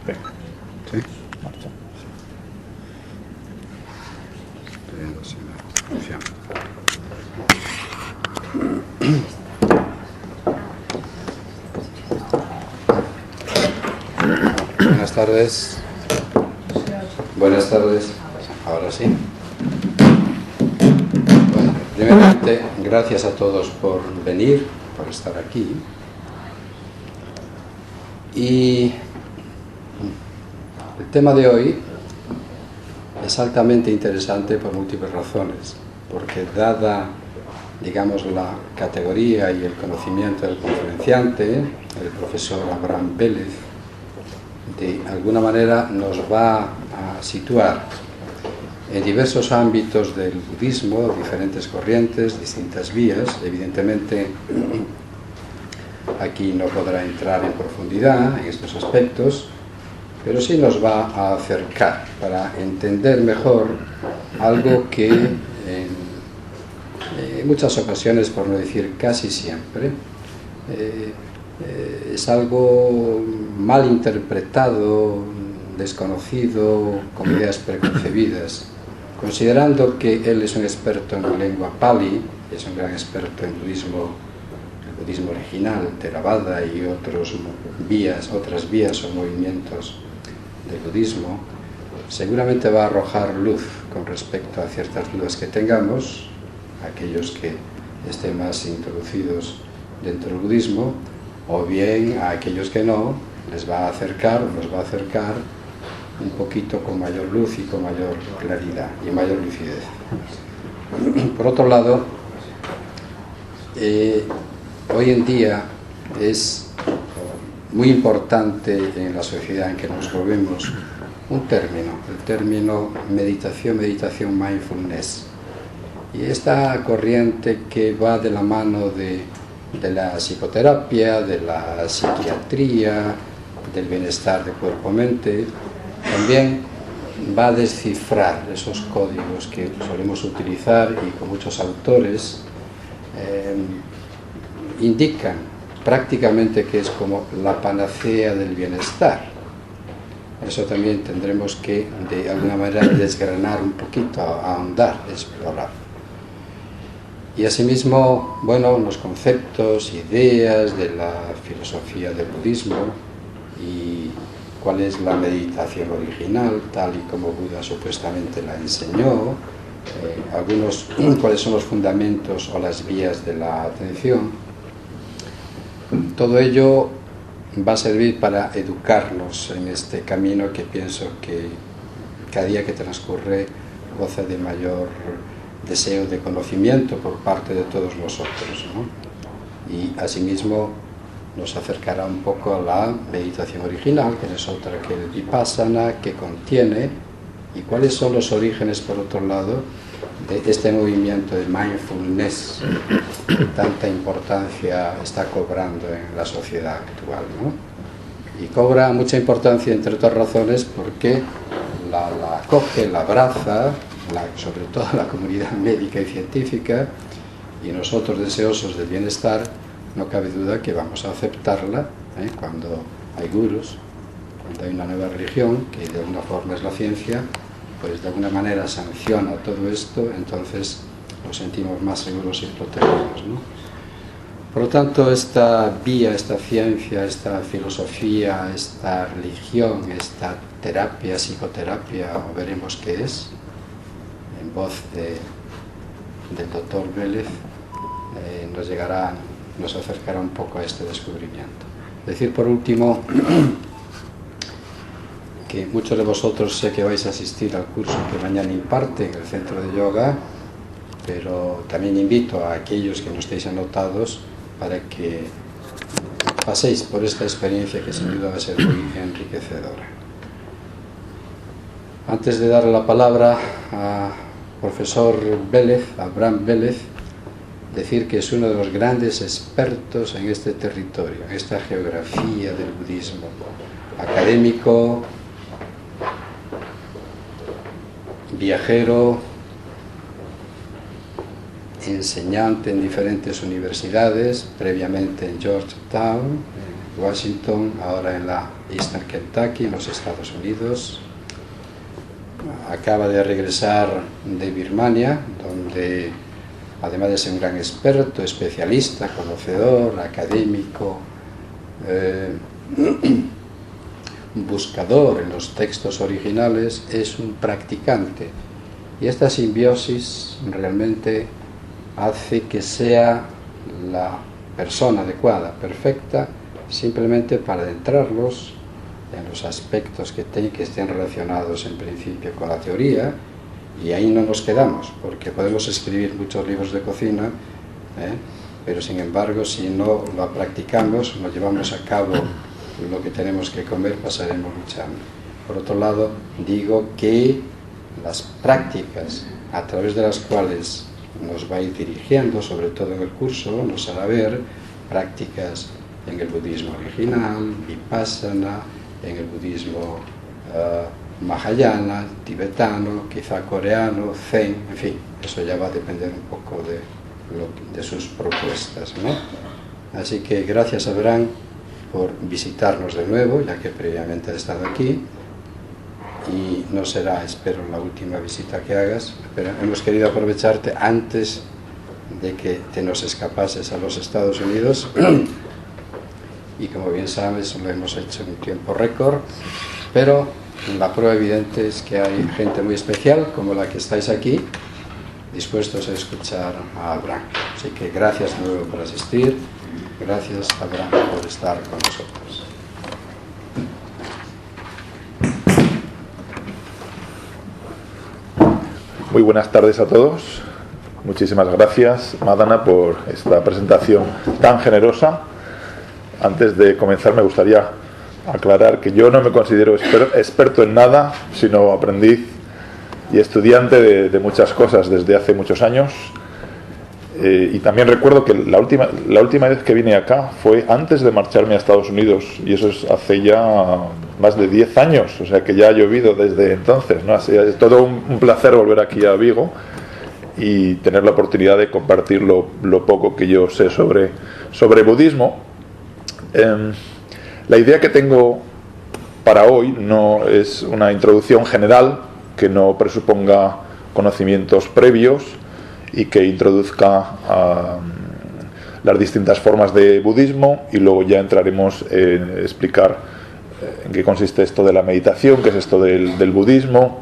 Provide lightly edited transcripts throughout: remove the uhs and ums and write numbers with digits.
¿Sí? Marcha. Buenas tardes. Buenas tardes. Ahora sí. Bueno, primeramente, gracias a todos por venir, por estar aquí. Y el tema de hoy es altamente interesante por múltiples razones, porque dada, digamos, la categoría y el conocimiento del conferenciante, el profesor Abraham Vélez, de alguna manera nos va a situar en diversos ámbitos del budismo, diferentes corrientes, distintas vías. Evidentemente, aquí no podrá entrar en profundidad en estos aspectos, pero sí nos va a acercar para entender mejor algo que en muchas ocasiones, por no decir casi siempre, es algo mal interpretado, desconocido, con ideas preconcebidas. Considerando que él es un experto en lengua pali, es un gran experto en budismo, el budismo original, Theravada y otras vías o movimientos del budismo, seguramente va a arrojar luz con respecto a ciertas dudas que tengamos, aquellos que estén más introducidos dentro del budismo, o bien a aquellos que no, nos va a acercar un poquito con mayor luz y con mayor claridad y mayor lucidez. Por otro lado, hoy en día es muy importante en la sociedad en que nos movemos el término meditación, mindfulness. Y esta corriente que va de la mano de la psicoterapia, de la psiquiatría, del bienestar de cuerpo-mente, también va a descifrar esos códigos que solemos utilizar y con muchos autores indican prácticamente que es como la panacea del bienestar. Eso también tendremos que de alguna manera desgranar un poquito, ahondar, explorar. Y asimismo, bueno, los conceptos, ideas de la filosofía del budismo y cuál es la meditación original, tal y como Buda supuestamente la enseñó, cuáles son los fundamentos o las vías de la atención. Todo ello va a servir para educarnos en este camino que pienso que cada día que transcurre goza de mayor deseo de conocimiento por parte de todos nosotros, ¿no? Y asimismo nos acercará un poco a la meditación original, que no es otra que el Vipassana, que contiene, y cuáles son los orígenes, por otro lado, de este movimiento de mindfulness que tanta importancia está cobrando en la sociedad actual, ¿no? Y cobra mucha importancia, entre otras razones, porque la acoge, la abraza, sobre todo la comunidad médica y científica, y nosotros deseosos del bienestar, no cabe duda que vamos a aceptarla cuando hay gurús, cuando hay una nueva religión, que de alguna forma es la ciencia, pues de alguna manera sanciona todo esto, entonces nos sentimos más seguros y protegidos, ¿no? Por lo tanto, esta vía, esta ciencia, esta filosofía, esta religión, esta terapia, psicoterapia, o veremos qué es, en voz del doctor Vélez, nos acercará un poco a este descubrimiento. Decir por último que muchos de vosotros sé que vais a asistir al curso que mañana imparte en el centro de yoga, pero también invito a aquellos que no estéis anotados para que paséis por esta experiencia que sin duda va a ser muy enriquecedora. Antes de dar la palabra a profesor Vélez, Abraham Vélez, decir que es uno de los grandes expertos en este territorio, en esta geografía del budismo, académico, viajero, enseñante en diferentes universidades, previamente en Georgetown, Washington, ahora en la Eastern Kentucky, en los Estados Unidos. Acaba de regresar de Birmania, donde además de ser un gran experto, especialista, conocedor, académico, buscador en los textos originales, es un practicante. Y esta simbiosis realmente hace que sea la persona adecuada, perfecta, simplemente para adentrarlos en los aspectos que estén relacionados en principio con la teoría, y ahí no nos quedamos, porque podemos escribir muchos libros de cocina, pero sin embargo si no lo practicamos, no llevamos a cabo lo que tenemos que comer, pasaremos luchando. Por otro lado, digo que las prácticas a través de las cuales nos va a ir dirigiendo, sobre todo en el curso, nos hará ver prácticas en el budismo original, vipassana, en el budismo mahayana, tibetano, quizá coreano, zen, en fin, eso ya va a depender un poco de sus propuestas, ¿no? Así que gracias, Abraham, por visitarnos de nuevo, ya que previamente has estado aquí, y no será, espero, la última visita que hagas, pero hemos querido aprovecharte antes de que te nos escapases a los Estados Unidos, y como bien sabes, lo hemos hecho en un tiempo récord, pero la prueba evidente es que hay gente muy especial, como la que estáis aquí, dispuestos a escuchar a Abraham. Así que gracias de nuevo por asistir, gracias, Abraham, por estar con nosotros. Muy buenas tardes a todos. Muchísimas gracias, Madana, por esta presentación tan generosa. Antes de comenzar me gustaría aclarar que yo no me considero experto en nada, sino aprendiz y estudiante de muchas cosas desde hace muchos años. Y también recuerdo que la última vez que vine acá fue antes de marcharme a Estados Unidos, y eso es hace ya más de 10 años, o sea que ya ha llovido desde entonces, ¿no? Así es todo un placer volver aquí a Vigo y tener la oportunidad de compartir lo poco que yo sé sobre budismo. La idea que tengo para hoy no es una introducción general que no presuponga conocimientos previos y que introduzca las distintas formas de budismo, y luego ya entraremos en explicar en qué consiste esto de la meditación, qué es esto del budismo,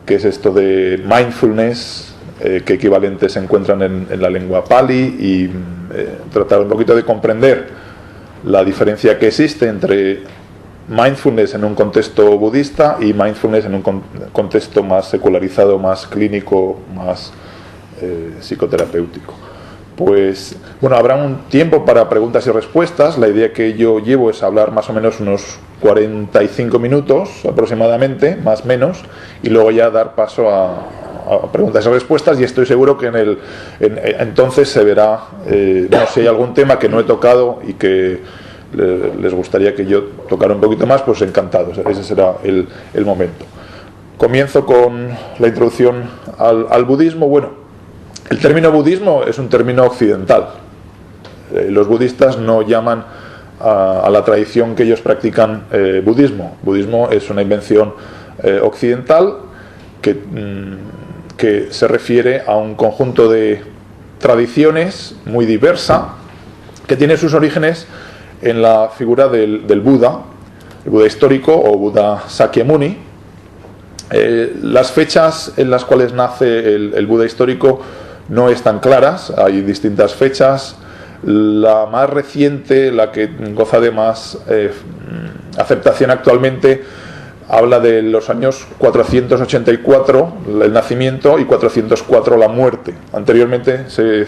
qué es esto de mindfulness, qué equivalentes se encuentran en la lengua Pali, y tratar un poquito de comprender la diferencia que existe entre mindfulness en un contexto budista y mindfulness en un contexto más secularizado, más clínico, más psicoterapéutico. Pues bueno, habrá un tiempo para preguntas y respuestas. La idea que yo llevo es hablar más o menos unos 45 minutos aproximadamente, más o menos, y luego ya dar paso a preguntas y respuestas, y estoy seguro que entonces se verá, no sé, si hay algún tema que no he tocado y que les gustaría que yo tocara un poquito más, pues encantado, ese será el momento. Comienzo con la introducción al budismo. Bueno, el término budismo es un término occidental. Los budistas no llaman a la tradición que ellos practican budismo. Budismo es una invención occidental que se refiere a un conjunto de tradiciones muy diversa, que tiene sus orígenes en la figura del Buda, el Buda histórico o Buda Sakyamuni. Las fechas en las cuales nace el Buda histórico no están claras, hay distintas fechas. La más reciente, la que goza de más aceptación actualmente, habla de los años 484 el nacimiento y 404 la muerte. Anteriormente se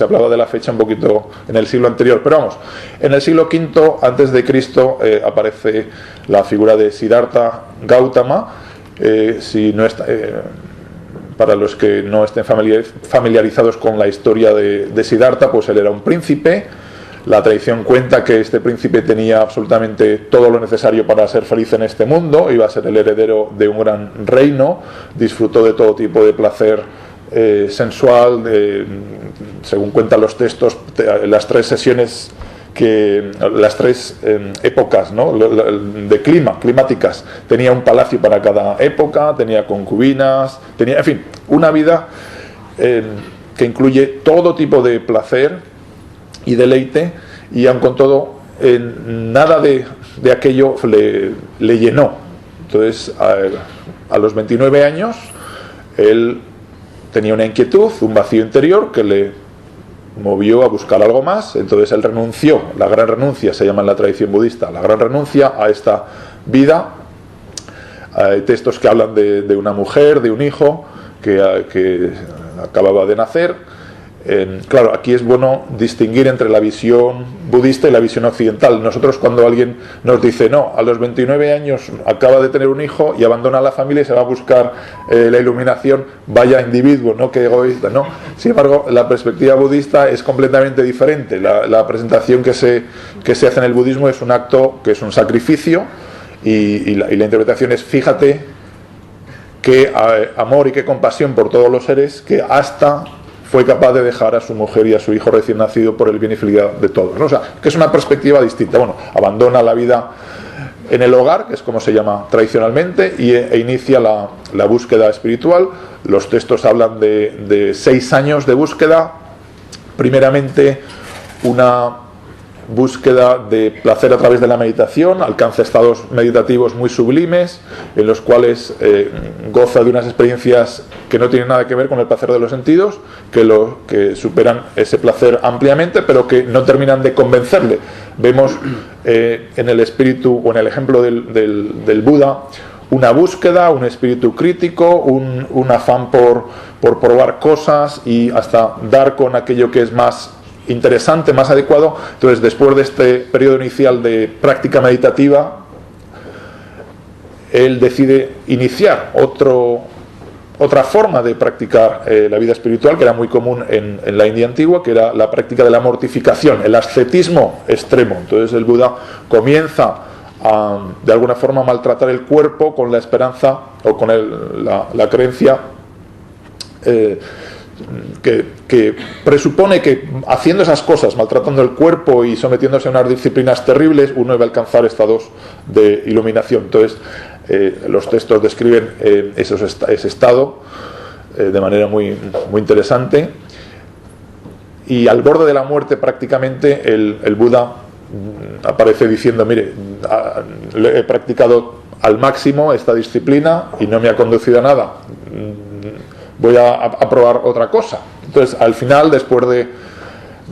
hablaba de la fecha un poquito en el siglo anterior, pero vamos, en el siglo V antes de Cristo aparece la figura de Siddhartha Gautama. Si no está, para los que no estén familiarizados con la historia de Siddhartha, pues él era un príncipe. La tradición cuenta que este príncipe tenía absolutamente todo lo necesario para ser feliz en este mundo, iba a ser el heredero de un gran reino, disfrutó de todo tipo de placer sensual, según cuentan los textos, las 3 sesiones que las tres épocas, ¿no?, de climáticas. Tenía un palacio para cada época, tenía concubinas, tenía, en fin, una vida que incluye todo tipo de placer y deleite, y aun con todo, nada de aquello le llenó. Entonces, a los 29 años, él tenía una inquietud, un vacío interior que le movió a buscar algo más. Entonces él renunció, la gran renuncia se llama en la tradición budista, la gran renuncia a esta vida. Hay textos que hablan de una mujer, de un hijo que acababa de nacer. Claro, aquí es bueno distinguir entre la visión budista y la visión occidental. Nosotros, cuando alguien nos dice, no, a los 29 años acaba de tener un hijo y abandona la familia y se va a buscar la iluminación, vaya individuo, ¿no?, qué egoísta, ¿no? Sin embargo, la perspectiva budista es completamente diferente. La presentación que se hace en el budismo es un acto que es un sacrificio, y la interpretación es: fíjate qué amor y qué compasión por todos los seres, que hasta fue capaz de dejar a su mujer y a su hijo recién nacido por el bien y felicidad de todos, ¿no? O sea, que es una perspectiva distinta. Bueno, abandona la vida en el hogar, que es como se llama tradicionalmente, e inicia la búsqueda espiritual. Los textos hablan de 6 años de búsqueda. Primeramente, una búsqueda de placer a través de la meditación, alcanza estados meditativos muy sublimes, en los cuales goza de unas experiencias que no tienen nada que ver con el placer de los sentidos, que superan ese placer ampliamente, pero que no terminan de convencerle. Vemos en el espíritu, o en el ejemplo del Buda, una búsqueda, un espíritu crítico, un afán por probar cosas y hasta dar con aquello que es más interesante, más adecuado. Entonces, después de este periodo inicial de práctica meditativa, él decide iniciar otra forma de practicar la vida espiritual, que era muy común en la India antigua, que era la práctica de la mortificación, el ascetismo extremo. Entonces el Buda comienza a, de alguna forma, maltratar el cuerpo con la esperanza o con la creencia que presupone que haciendo esas cosas, maltratando el cuerpo y sometiéndose a unas disciplinas terribles, uno va a alcanzar estados de iluminación. Entonces los textos describen ese estado de manera muy, muy interesante, y al borde de la muerte prácticamente el Buda aparece diciendo: mire, he practicado al máximo esta disciplina y no me ha conducido a nada, voy a probar otra cosa. Entonces, al final, después de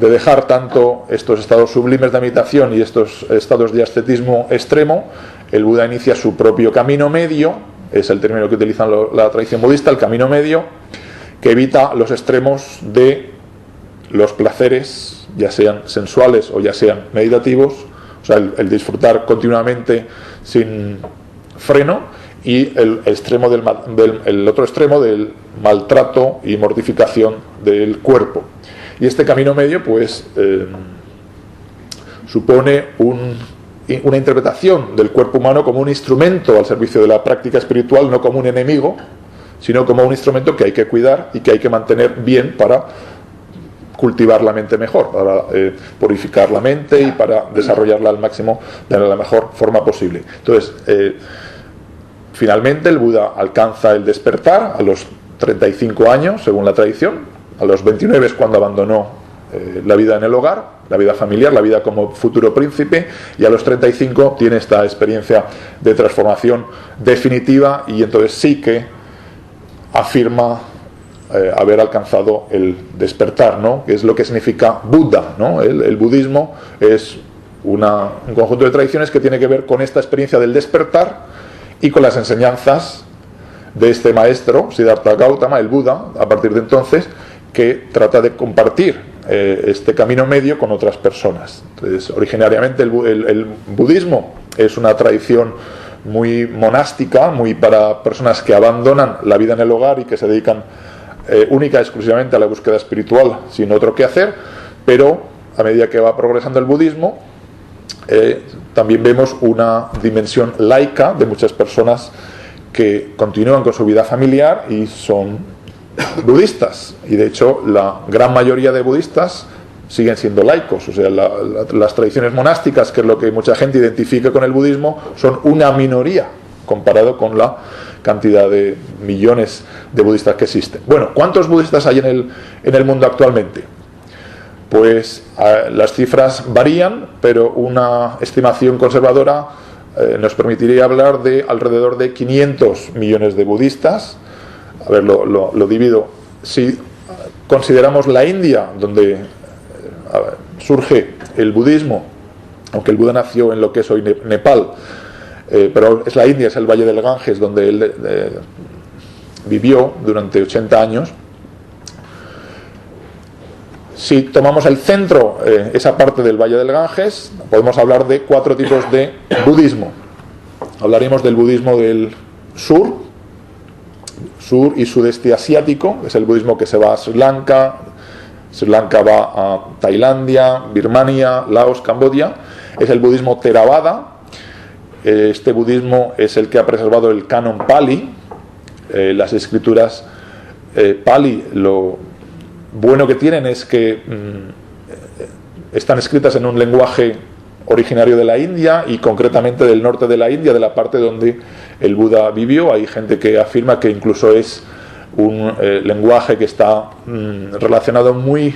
dejar tanto estos estados sublimes de meditación y estos estados de ascetismo extremo, el Buda inicia su propio camino medio, es el término que utiliza la tradición budista, el camino medio, que evita los extremos de los placeres, ya sean sensuales o ya sean meditativos, o sea, el disfrutar continuamente sin freno, y el otro extremo del maltrato y mortificación del cuerpo. Y este camino medio, pues, supone una interpretación del cuerpo humano como un instrumento al servicio de la práctica espiritual, no como un enemigo, sino como un instrumento que hay que cuidar y que hay que mantener bien para cultivar la mente mejor, para purificar la mente y para desarrollarla al máximo de la mejor forma posible. Entonces, finalmente el Buda alcanza el despertar a los 35 años, según la tradición. A los 29 es cuando abandonó la vida en el hogar, la vida familiar, la vida como futuro príncipe, y a los 35 tiene esta experiencia de transformación definitiva, y entonces sí que afirma haber alcanzado el despertar, ¿no?, que es lo que significa Buda, ¿no? El budismo es un conjunto de tradiciones que tiene que ver con esta experiencia del despertar y con las enseñanzas de este maestro, Siddhartha Gautama, el Buda, a partir de entonces, que trata de compartir este camino medio con otras personas. Entonces, originariamente el budismo es una tradición muy monástica, muy para personas que abandonan la vida en el hogar y que se dedican única y exclusivamente a la búsqueda espiritual sin otro que hacer, pero a medida que va progresando el budismo, también vemos una dimensión laica de muchas personas que continúan con su vida familiar y son budistas. Y de hecho la gran mayoría de budistas siguen siendo laicos. O sea, las tradiciones monásticas, que es lo que mucha gente identifica con el budismo, son una minoría comparado con la cantidad de millones de budistas que existen. Bueno, ¿cuántos budistas hay en el mundo actualmente? Pues las cifras varían, pero una estimación conservadora nos permitiría hablar de alrededor de 500 millones de budistas. A ver, lo divido. Si consideramos la India, donde surge el budismo, aunque el Buda nació en lo que es hoy Nepal, pero es la India, es el Valle del Ganges, donde él vivió durante 80 años. Si tomamos el centro, esa parte del Valle del Ganges, podemos hablar de 4 tipos de budismo. Hablaremos del budismo del sur y sudeste asiático, es el budismo que se va a Sri Lanka va a Tailandia, Birmania, Laos, Camboya. Es el budismo Theravada. Este budismo es el que ha preservado el canon Pali, las escrituras Pali. Lo bueno que tienen es que están escritas en un lenguaje originario de la India y concretamente del norte de la India, de la parte donde el Buda vivió. Hay gente que afirma que incluso es un lenguaje que está relacionado muy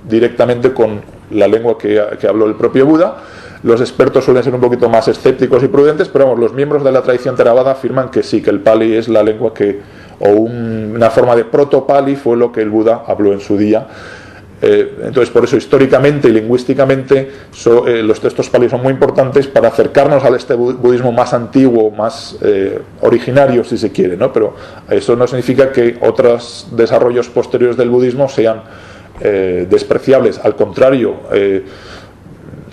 directamente con la lengua que habló el propio Buda. Los expertos suelen ser un poquito más escépticos y prudentes, pero vamos, los miembros de la tradición Theravada afirman que sí, que el Pali es la lengua una forma de proto-Pali fue lo que el Buda habló en su día. Entonces, por eso históricamente y lingüísticamente los textos Pali son muy importantes para acercarnos a este budismo más antiguo, más originario, si se quiere, ¿no? Pero eso no significa que otros desarrollos posteriores del budismo sean despreciables. Al contrario,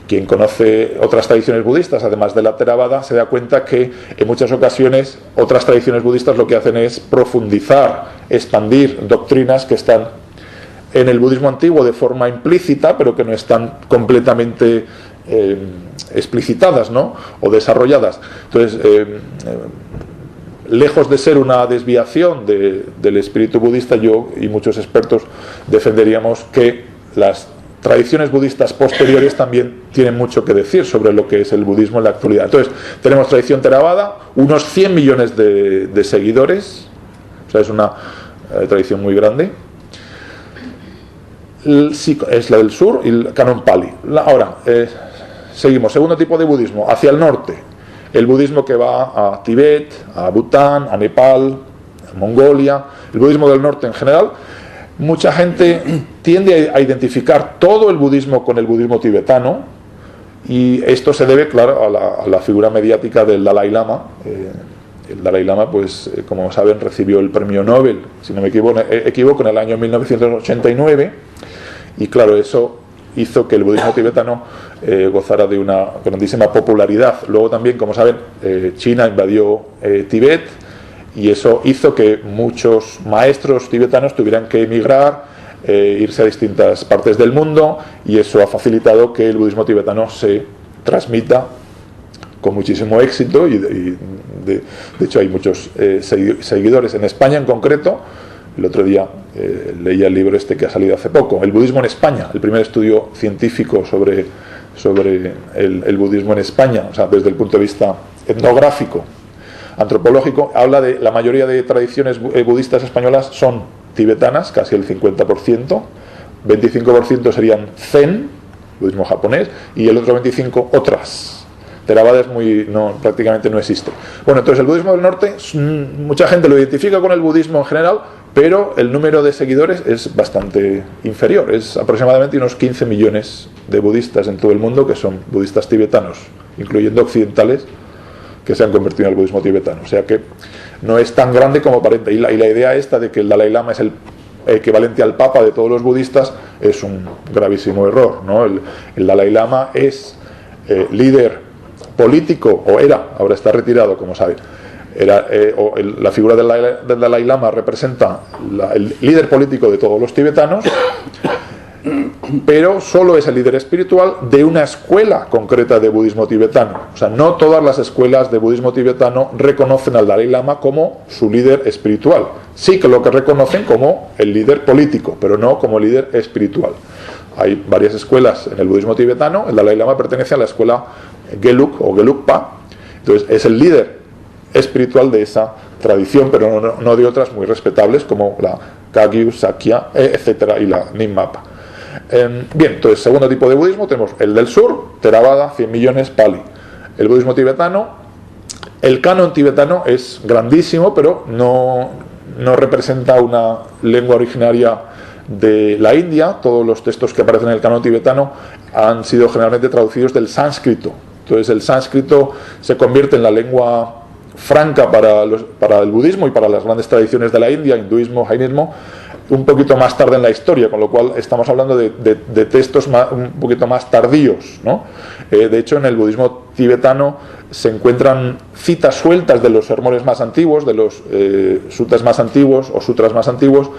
quien conoce otras tradiciones budistas, además de la Theravada, se da cuenta que en muchas ocasiones otras tradiciones budistas lo que hacen es profundizar, expandir doctrinas que están en el budismo antiguo de forma implícita, pero que no están completamente explicitadas, ¿no? O desarrolladas. Entonces, lejos de ser una desviación del espíritu budista, yo y muchos expertos defenderíamos que las tradiciones budistas posteriores también tienen mucho que decir sobre lo que es el budismo en la actualidad. Entonces, tenemos tradición Theravada, unos 100 millones de seguidores, o sea, es una tradición muy grande. Es la del sur y el canon Pali. Ahora, seguimos. Segundo tipo de budismo, hacia el norte. El budismo que va a Tibet, a Bután, a Nepal, a Mongolia. El budismo del norte en general. Mucha gente tiende a identificar todo el budismo con el budismo tibetano, y esto se debe, claro, a la figura mediática del Dalai Lama. El Dalai Lama, pues, como saben, recibió el premio Nobel, si no me equivoco, en el año 1989, y claro, eso hizo que el budismo tibetano gozara de una grandísima popularidad. Luego también, como saben, China invadió Tibet, y eso hizo que muchos maestros tibetanos tuvieran que emigrar, irse a distintas partes del mundo, y eso ha facilitado que el budismo tibetano se transmita con muchísimo éxito, y de hecho hay muchos seguidores en España en concreto. El otro día leía el libro que ha salido hace poco, El budismo en España, el primer estudio científico sobre el budismo en España, o sea, desde el punto de vista etnográfico, antropológico. Habla de la mayoría de tradiciones budistas españolas son tibetanas, casi el 50%, 25% serían Zen, budismo japonés, y el otro 25% otras. Theravada prácticamente no existe. Bueno, entonces el budismo del norte, mucha gente lo identifica con el budismo en general, pero el número de seguidores es bastante inferior. Es aproximadamente unos 15 millones de budistas en todo el mundo que son budistas tibetanos, incluyendo occidentales, que se han convertido en el budismo tibetano. O sea que no es tan grande como aparenta. Y la idea esta de que el Dalai Lama es el equivalente al Papa de todos los budistas es un gravísimo error, ¿no? El Dalai Lama es líder político, o era, ahora está retirado, como saben. La figura del Dalai Lama representa el líder político de todos los tibetanos, pero solo es el líder espiritual de una escuela concreta de budismo tibetano. O sea, no todas las escuelas de budismo tibetano reconocen al Dalai Lama como su líder espiritual. Sí que lo que reconocen como el líder político, pero no como líder espiritual. hay varias escuelas en el budismo tibetano. El Dalai Lama pertenece a la escuela Gelug o Gelugpa, entonces es el líder espiritual de esa tradición, pero no de otras muy respetables como la Kagyu, Sakya, etcétera, y la Nyingmapa. Bien, entonces, segundo tipo de budismo tenemos el del sur, Theravada, 100 millones, Pali. El budismo tibetano, el canon tibetano es grandísimo, pero no representa una lengua originaria de la India. Todos los textos que aparecen en el canon tibetano han sido generalmente traducidos del sánscrito. Entonces el sánscrito se convierte en la lengua franca para el budismo y para las grandes tradiciones de la India, hinduismo, jainismo, un poquito más tarde en la historia, con lo cual estamos hablando de textos un poquito más tardíos, ¿no? De hecho, en el budismo tibetano se encuentran citas sueltas de los sermones más antiguos, de los sutras más antiguos o sutras más antiguos,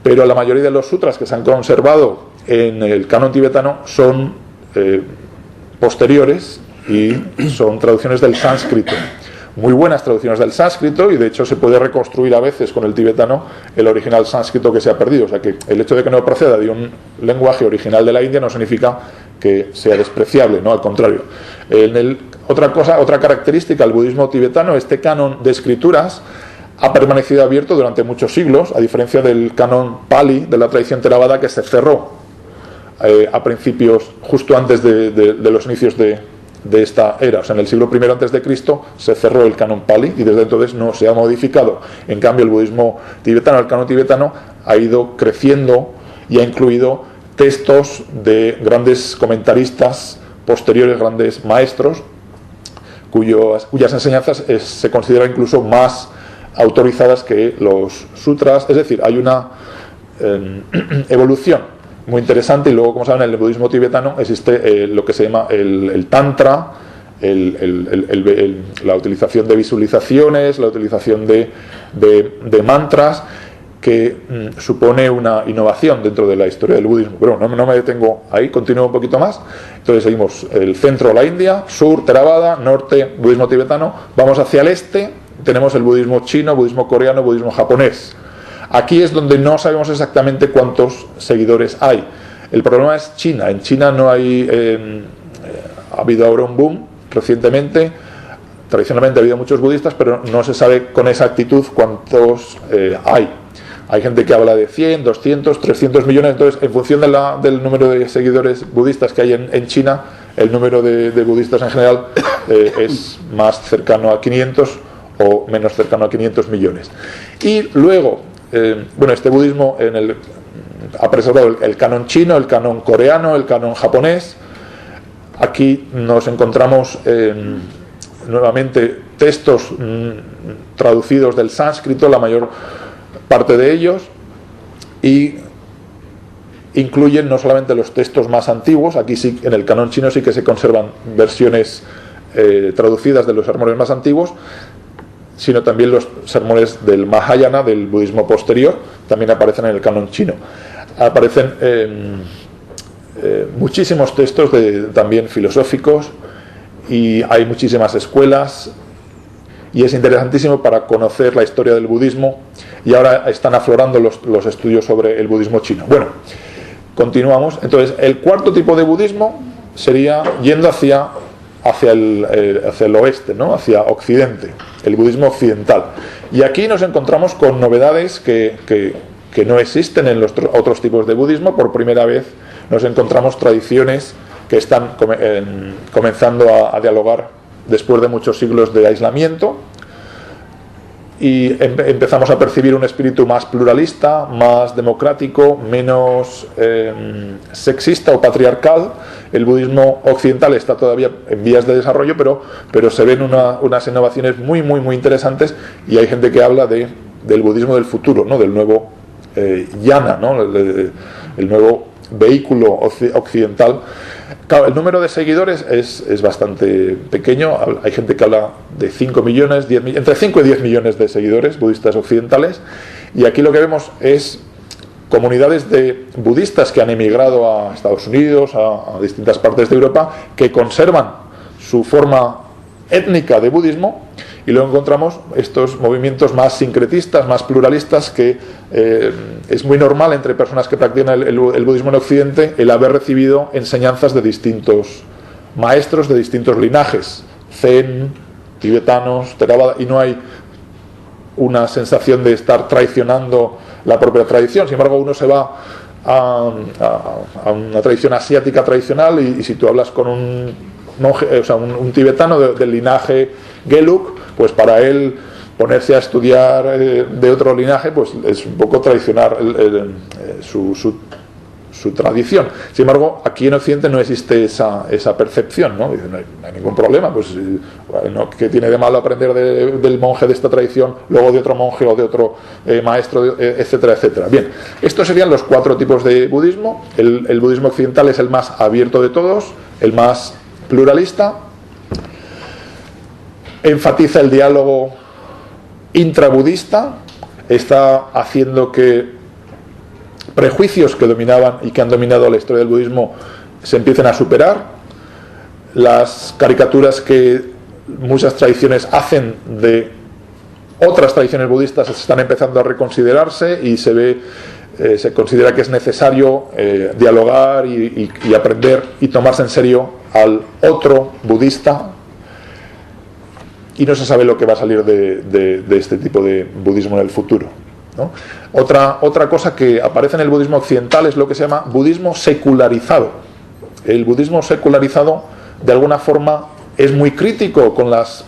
pero la mayoría de los sutras que se han conservado en el canon tibetano son posteriores y son traducciones del sánscrito. Muy buenas traducciones del sánscrito, y de hecho se puede reconstruir a veces con el tibetano el original sánscrito que se ha perdido. O sea que el hecho de que no proceda de un lenguaje original de la India no significa que sea despreciable, no, al contrario. Otra característica del budismo tibetano, este canon de escrituras ha permanecido abierto durante muchos siglos, a diferencia del canon Pali de la tradición Theravada, que se cerró a principios, justo antes de los inicios de esta era. O sea, en el siglo I antes de Cristo se cerró el canon Pali y desde entonces no se ha modificado. En cambio, el budismo tibetano, el canon tibetano, ha ido creciendo y ha incluido textos de grandes comentaristas posteriores, grandes maestros, cuyas enseñanzas se consideran incluso más autorizadas que los sutras. Es decir, hay una evolución muy interesante. Y luego, como saben, en el budismo tibetano existe lo que se llama el tantra, la utilización de visualizaciones, la utilización de mantras, que supone una innovación dentro de la historia del budismo. Pero no me detengo ahí, continúo un poquito más. Entonces seguimos el centro, la India, sur, Theravada, norte, budismo tibetano. Vamos hacia el este, tenemos el budismo chino, budismo coreano, budismo japonés. Aquí es donde no sabemos exactamente cuántos seguidores hay. El problema es China. En China no hay... ha habido ahora un boom recientemente. Tradicionalmente ha habido muchos budistas, pero no se sabe con exactitud cuántos hay. Hay gente que habla de 100, 200, 300 millones. Entonces, en función del número de seguidores budistas que hay en China, el número de budistas en general es más cercano a 500 o menos cercano a 500 millones. Y luego... este budismo ha preservado el canon chino, el canon coreano, el canon japonés. Aquí nos encontramos nuevamente textos traducidos del sánscrito, la mayor parte de ellos, y incluyen no solamente los textos más antiguos. Aquí sí, en el canon chino sí que se conservan versiones traducidas de los sermones más antiguos, sino también los sermones del Mahayana, del budismo posterior, también aparecen en el canon chino. Aparecen muchísimos textos también filosóficos, y hay muchísimas escuelas, y es interesantísimo para conocer la historia del budismo, y ahora están aflorando los estudios sobre el budismo chino. Bueno, continuamos. Entonces, el cuarto tipo de budismo sería yendo hacia el oeste, ¿no? Hacia Occidente, el budismo occidental. Y aquí nos encontramos con novedades que no existen en los otros tipos de budismo. Por primera vez nos encontramos tradiciones que están comenzando a dialogar después de muchos siglos de aislamiento, y empezamos a percibir un espíritu más pluralista, más democrático, menos sexista o patriarcal. El budismo occidental está todavía en vías de desarrollo, pero se ven unas innovaciones muy, muy, muy interesantes, y hay gente que habla del budismo del futuro, ¿no? Del nuevo yana, ¿no? El nuevo vehículo occidental. Claro, el número de seguidores es bastante pequeño. Hay gente que habla de 5 millones, 10 millones, entre 5 y 10 millones de seguidores budistas occidentales, y aquí lo que vemos es comunidades de budistas que han emigrado a Estados Unidos, a distintas partes de Europa, que conservan su forma étnica de budismo, Y luego encontramos estos movimientos más sincretistas, más pluralistas, que es muy normal entre personas que practican el budismo en Occidente el haber recibido enseñanzas de distintos maestros, de distintos linajes, zen, tibetanos, Theravada, y no hay una sensación de estar traicionando la propia tradición. Sin embargo, uno se va a una tradición asiática tradicional y si tú hablas con un monje, o sea, un tibetano del linaje Gelug, pues para él ponerse a estudiar de otro linaje pues es un poco traicionar su tradición. Sin embargo, aquí en Occidente no existe esa percepción, ¿no? No hay ningún problema, pues ¿no? ¿Qué tiene de malo aprender del monje de esta tradición, luego de otro monje o de otro maestro, etcétera, etcétera? Bien, estos serían los 4 tipos de budismo. El budismo occidental es el más abierto de todos, el más pluralista, enfatiza el diálogo intrabudista, está haciendo que prejuicios que dominaban y que han dominado la historia del budismo se empiecen a superar. Las caricaturas que muchas tradiciones hacen de otras tradiciones budistas están empezando a reconsiderarse y se considera que es necesario dialogar y aprender y tomarse en serio al otro budista, y no se sabe lo que va a salir de este tipo de budismo en el futuro, ¿no? Otra cosa que aparece en el budismo occidental es lo que se llama budismo secularizado. El budismo secularizado, de alguna forma, es muy crítico con las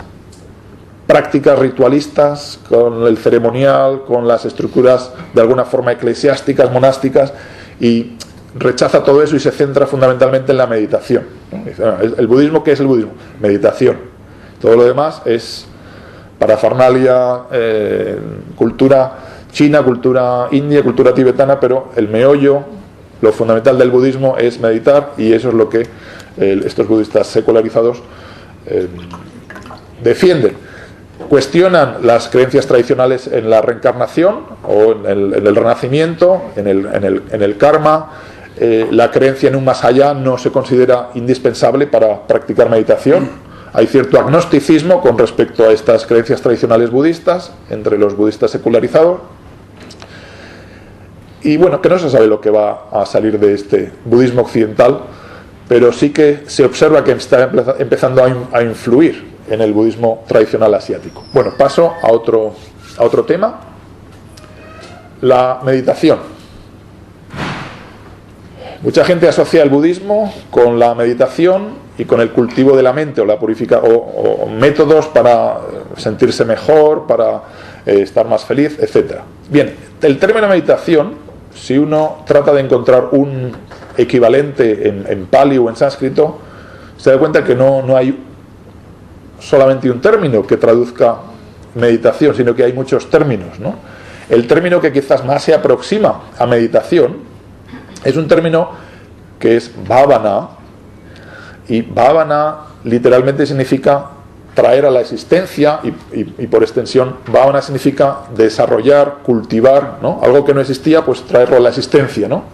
prácticas ritualistas, con el ceremonial, con las estructuras de alguna forma eclesiásticas, monásticas, y rechaza todo eso y se centra fundamentalmente en la meditación, ¿no? ¿El budismo qué es el budismo? Meditación. Todo lo demás es parafernalia, cultura china, cultura india, cultura tibetana, pero el meollo, lo fundamental del budismo es meditar, y eso es lo que estos budistas secularizados defienden. Cuestionan las creencias tradicionales en la reencarnación o en el renacimiento, en el karma. La creencia en un más allá no se considera indispensable para practicar meditación. Hay cierto agnosticismo con respecto a estas creencias tradicionales budistas entre los budistas secularizados. Y bueno, que no se sabe lo que va a salir de este budismo occidental, pero sí que se observa que está empezando a influir en el budismo tradicional asiático. Bueno, paso a otro tema, la meditación. Mucha gente asocia el budismo con la meditación y con el cultivo de la mente o métodos para sentirse mejor, para estar más feliz, etc. Bien, el término meditación, si uno trata de encontrar un equivalente en pali o en sánscrito, se da cuenta que no hay solamente un término que traduzca meditación, sino que hay muchos términos, ¿no? El término que quizás más se aproxima a meditación es un término que es bhavana, y bhavana literalmente significa traer a la existencia, y por extensión bhavana significa desarrollar, cultivar, ¿no? Algo que no existía, pues traerlo a la existencia, ¿no?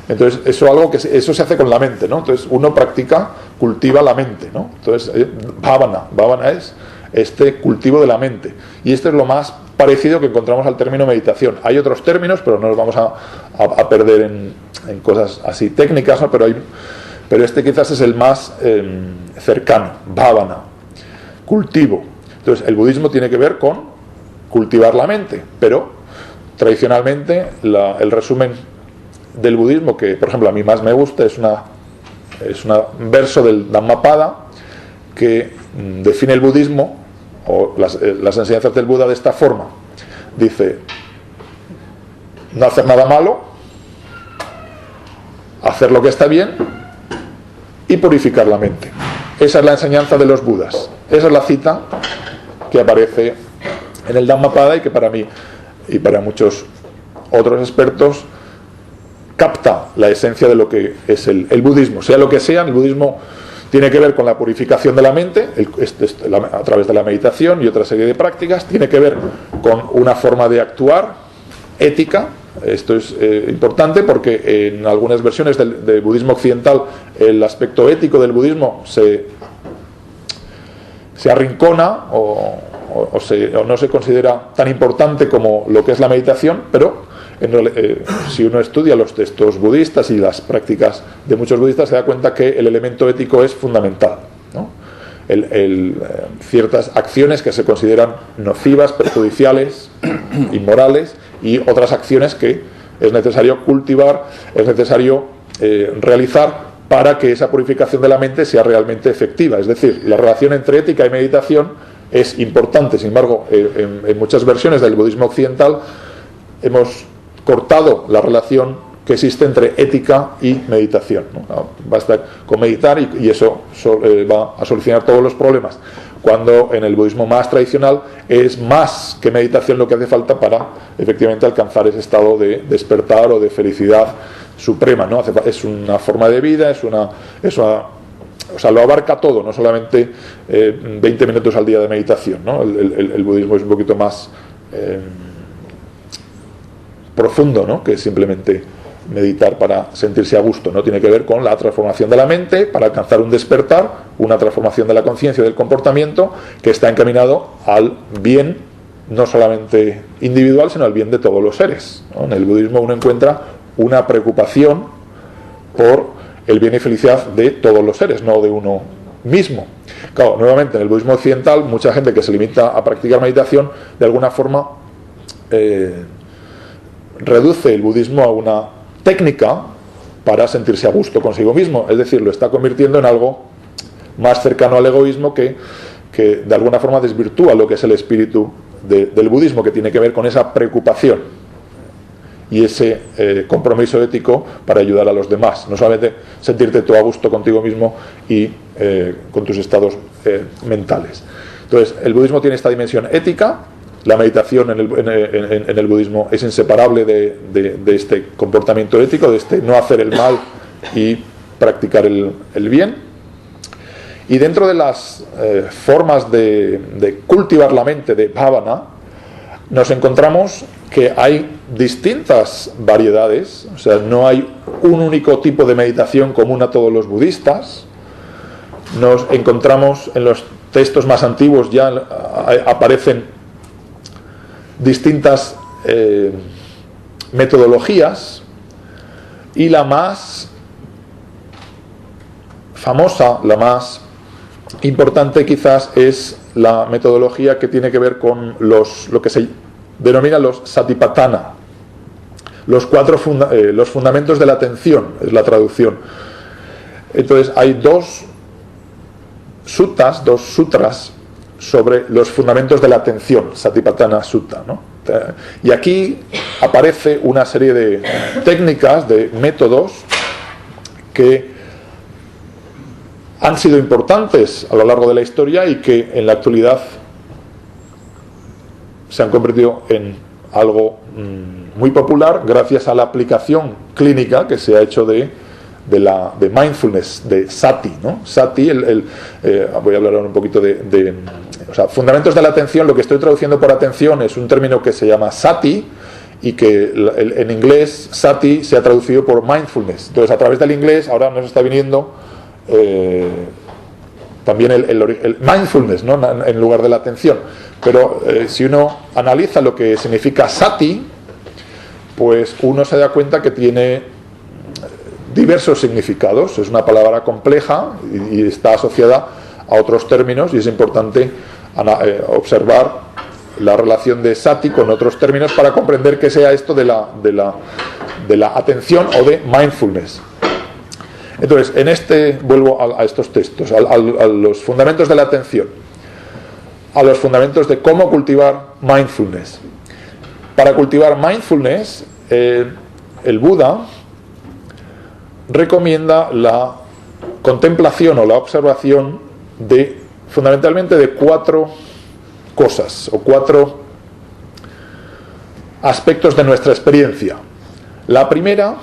Entonces eso se hace con la mente, ¿no? Entonces uno practica, cultiva la mente, ¿no? Entonces bhavana es este cultivo de la mente, y este es lo más parecido que encontramos al término meditación. Hay otros términos, pero no los vamos a perder en cosas así técnicas, ¿no? Pero este quizás es el más cercano, bhavana, cultivo. Entonces el budismo tiene que ver con cultivar la mente, pero tradicionalmente el resumen del budismo, que por ejemplo a mí más me gusta, es un verso del Dhammapada que define el budismo o las enseñanzas del Buda de esta forma. Dice: no hacer nada malo, hacer lo que está bien y purificar la mente. Esa es la enseñanza de los Budas. Esa es la cita que aparece en el Dhammapada y que para mí y para muchos otros expertos capta la esencia de lo que es el budismo. Sea lo que sea, el budismo tiene que ver con la purificación de la mente a través de la meditación y otra serie de prácticas. Tiene que ver con una forma de actuar ética. Esto es importante porque en algunas versiones del budismo occidental el aspecto ético del budismo se arrincona o o no se considera tan importante como lo que es la meditación, pero si uno estudia los textos budistas y las prácticas de muchos budistas, se da cuenta que el elemento ético es fundamental, ¿no? Ciertas acciones que se consideran nocivas, perjudiciales, inmorales, y otras acciones que es necesario cultivar, es necesario realizar para que esa purificación de la mente sea realmente efectiva. Es decir, la relación entre ética y meditación es importante. Sin embargo, en muchas versiones del budismo occidental hemos cortado la relación que existe entre ética y meditación, ¿no? Basta con meditar y eso va a solucionar todos los problemas, cuando en el budismo más tradicional es más que meditación lo que hace falta para efectivamente alcanzar ese estado de despertar o de felicidad suprema, ¿no? Es una forma de vida, o sea, lo abarca todo, no solamente 20 minutos al día de meditación, ¿no? El budismo es un poquito más profundo, ¿no? Que simplemente meditar para sentirse a gusto, ¿no? Tiene que ver con la transformación de la mente para alcanzar un despertar, una transformación de la conciencia y del comportamiento que está encaminado al bien, no solamente individual, sino al bien de todos los seres, ¿no? En el budismo uno encuentra una preocupación por el bien y felicidad de todos los seres, no de uno mismo. Claro, nuevamente en el budismo occidental mucha gente que se limita a practicar meditación de alguna forma reduce el budismo a una técnica para sentirse a gusto consigo mismo, es decir, lo está convirtiendo en algo más cercano al egoísmo que de alguna forma desvirtúa lo que es el espíritu del budismo, que tiene que ver con esa preocupación y ese compromiso ético para ayudar a los demás, no solamente sentirte tú a gusto contigo mismo y con tus estados mentales. Entonces, el budismo tiene esta dimensión ética. La meditación en el budismo es inseparable de este comportamiento ético, de este no hacer el mal y practicar el bien. Y dentro de las formas de cultivar la mente, de bhavana, nos encontramos que hay distintas variedades, o sea, no hay un único tipo de meditación común a todos los budistas. Nos encontramos en los textos más antiguos, ya aparecen distintas metodologías, y la más famosa, la más importante quizás, es la metodología que tiene que ver con lo que se denomina los satipatthana, los fundamentos de la atención, es la traducción. Entonces hay dos sutras sobre los fundamentos de la atención, Satipatthana Sutta, ¿no? Y aquí aparece una serie de técnicas, de métodos que han sido importantes a lo largo de la historia y que en la actualidad se han convertido en algo muy popular gracias a la aplicación clínica que se ha hecho de mindfulness, de sati, ¿no? Sati, voy a hablar ahora un poquito o sea, fundamentos de la atención. Lo que estoy traduciendo por atención es un término que se llama sati y que en inglés sati se ha traducido por mindfulness. Entonces, a través del inglés ahora nos está viniendo también el mindfulness, ¿no? En lugar de la atención. Pero si uno analiza lo que significa sati, pues uno se da cuenta que tiene diversos significados. Es una palabra compleja y está asociada a otros términos, y es importante observar la relación de sati con otros términos para comprender qué sea esto de la atención o de mindfulness. Entonces, vuelvo a estos textos, a los fundamentos de la atención, a los fundamentos de cómo cultivar mindfulness. Para cultivar mindfulness, el Buda recomienda la contemplación o la observación fundamentalmente de 4 cosas o 4 aspectos de nuestra experiencia. La primera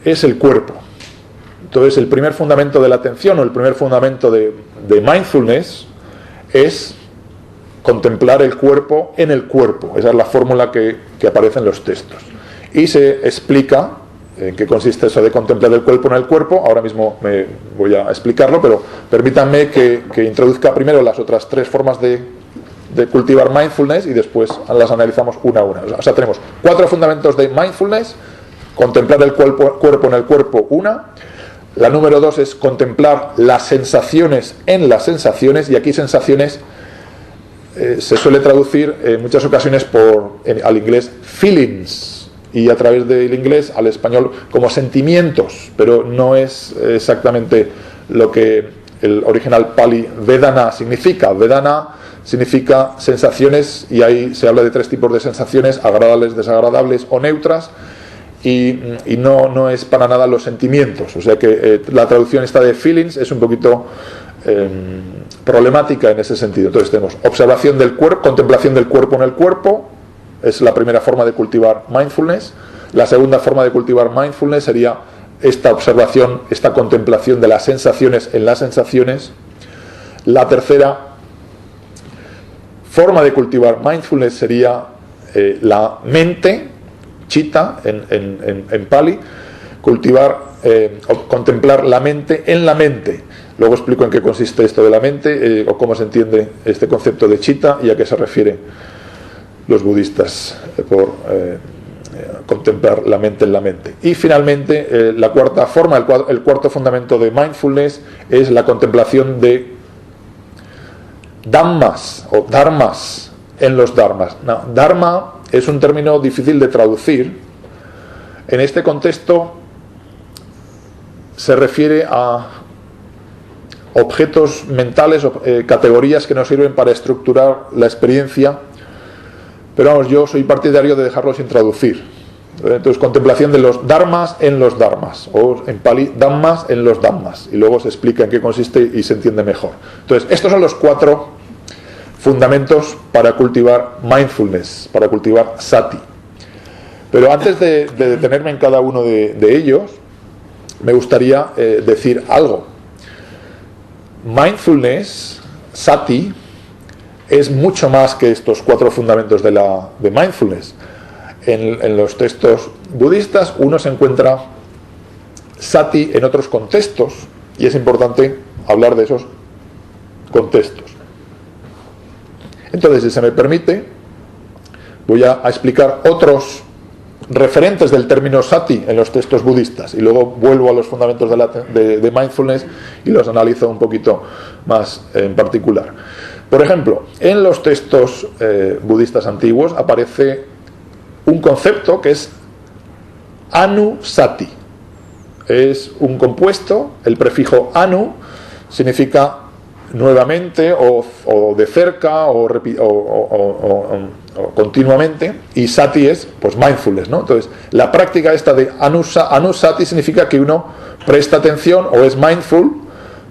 es el cuerpo. Entonces, el primer fundamento de la atención o el primer fundamento de mindfulness es contemplar el cuerpo en el cuerpo. Esa es la fórmula que aparece en los textos. Y se explica en qué consiste eso de contemplar el cuerpo en el cuerpo. Ahora mismo me voy a explicarlo, pero permítanme que introduzca primero las otras 3 formas de de cultivar mindfulness y después las analizamos una a una. O sea, tenemos 4 fundamentos de mindfulness: contemplar el cuerpo en el cuerpo, una. La número 2 es contemplar las sensaciones en las sensaciones, y aquí sensaciones se suele traducir en muchas ocasiones al inglés feelings, y a través del inglés al español como sentimientos, pero no es exactamente lo que el original Pali Vedana significa. Vedana significa sensaciones, y ahí se habla de 3 tipos de sensaciones: agradables, desagradables o neutras. Y no es para nada los sentimientos. O sea que la traducción esta de feelings es un poquito problemática en ese sentido. Entonces tenemos observación del cuerpo, contemplación del cuerpo en el cuerpo, es la primera forma de cultivar mindfulness. La segunda forma de cultivar mindfulness sería esta observación, esta contemplación de las sensaciones en las sensaciones. La tercera forma de cultivar mindfulness sería la mente, chitta en Pali, contemplar la mente en la mente. Luego explico en qué consiste esto de la mente, o cómo se entiende este concepto de chitta y a qué se refiere los budistas por contemplar la mente en la mente. Y finalmente, la cuarta forma, el cuarto fundamento de mindfulness es la contemplación de dhammas o dharmas en los dharmas. No, dharma es un término difícil de traducir. En este contexto se refiere a objetos mentales, categorías que nos sirven para estructurar la experiencia, pero vamos, yo soy partidario de dejarlo sin traducir. Entonces, contemplación de los dharmas en los dharmas, o en Pali, dhammas en los dhammas, y luego se explica en qué consiste y se entiende mejor. Entonces, estos son los 4 fundamentos para cultivar mindfulness, para cultivar sati. Pero antes de detenerme en cada uno de ellos, me gustaría decir algo. Mindfulness, sati, es mucho más que estos 4 fundamentos de mindfulness. En los textos budistas uno se encuentra sati en otros contextos, y es importante hablar de esos contextos. Entonces, si se me permite, voy a explicar otros referentes del término sati en los textos budistas, y luego vuelvo a los fundamentos de mindfulness y los analizo un poquito más en particular. Por ejemplo, en los textos budistas antiguos aparece un concepto que es anusati. Es un compuesto, el prefijo anu significa nuevamente o de cerca o continuamente, y sati es pues mindfulness, ¿no? Entonces, la práctica esta de anusati significa que uno presta atención o es mindful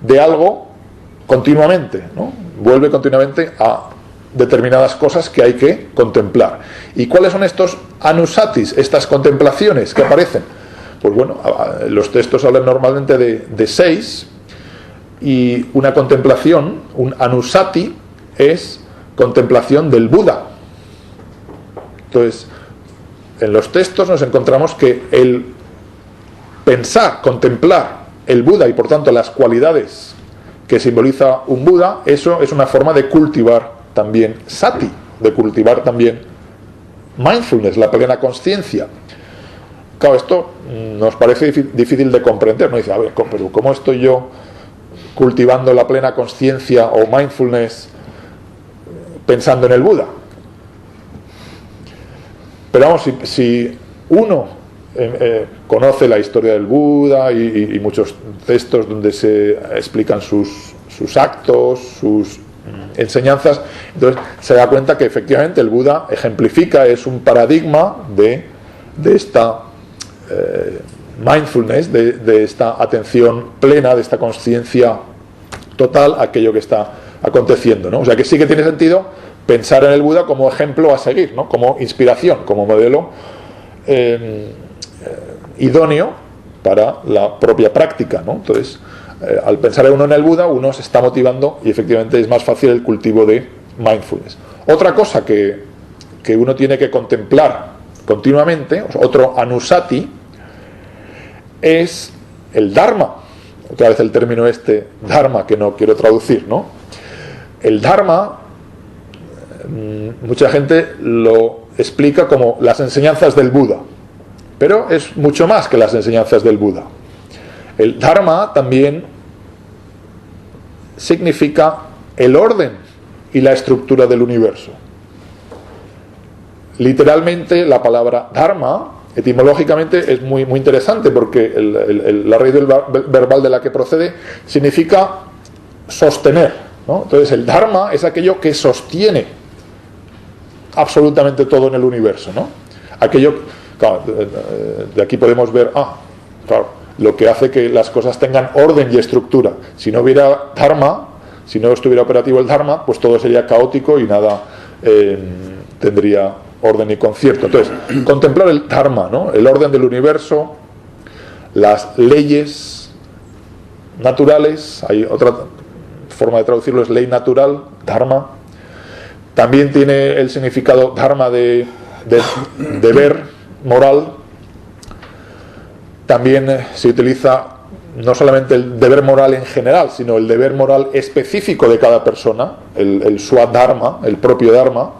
de algo continuamente, ¿no? Vuelve continuamente a determinadas cosas que hay que contemplar. ¿Y cuáles son estos anusatis, estas contemplaciones que aparecen? Pues bueno, los textos hablan normalmente de 6, y una contemplación, un anusati, es contemplación del Buda. Entonces, en los textos nos encontramos que el pensar, contemplar el Buda, y por tanto las cualidades que simboliza un Buda, eso es una forma de cultivar también sati, de cultivar también mindfulness, la plena consciencia. Claro, esto nos parece difícil de comprender, ¿no? Dice, a ver, pero ¿cómo estoy yo cultivando la plena consciencia o mindfulness pensando en el Buda? Pero vamos, si uno conoce la historia del Buda y muchos textos donde se explican sus actos, sus enseñanzas, entonces se da cuenta que efectivamente el Buda ejemplifica, es un paradigma de esta mindfulness, de esta atención plena, de esta consciencia total a aquello que está aconteciendo, ¿no? O sea que sí que tiene sentido pensar en el Buda como ejemplo a seguir, ¿no? Como inspiración, como modelo idóneo para la propia práctica, ¿no? Entonces, al pensar uno en el Buda, uno se está motivando y efectivamente es más fácil el cultivo de mindfulness. Otra cosa que uno tiene que contemplar continuamente, otro anusati, es el Dharma. Otra vez el término Dharma, que no quiero traducir, ¿no? El Dharma mucha gente lo explica como las enseñanzas del Buda, pero es mucho más que las enseñanzas del Buda. El Dharma también significa el orden y la estructura del universo. Literalmente la palabra Dharma etimológicamente es muy interesante, porque la raíz verbal de la que procede significa sostener, ¿no? Entonces el Dharma es aquello que sostiene absolutamente todo en el universo, ¿no? Aquello, claro, de aquí podemos ver, claro, lo que hace que las cosas tengan orden y estructura. Si no hubiera Dharma, si no estuviera operativo el Dharma, pues todo sería caótico y nada tendría orden y concierto. Entonces, contemplar el Dharma, ¿no? El orden del universo, las leyes naturales. Hay otra forma de traducirlo, es ley natural, Dharma. También tiene el significado Dharma de deber moral. También se utiliza no solamente el deber moral en general, sino el deber moral específico de cada persona, el Swadharma, el propio Dharma,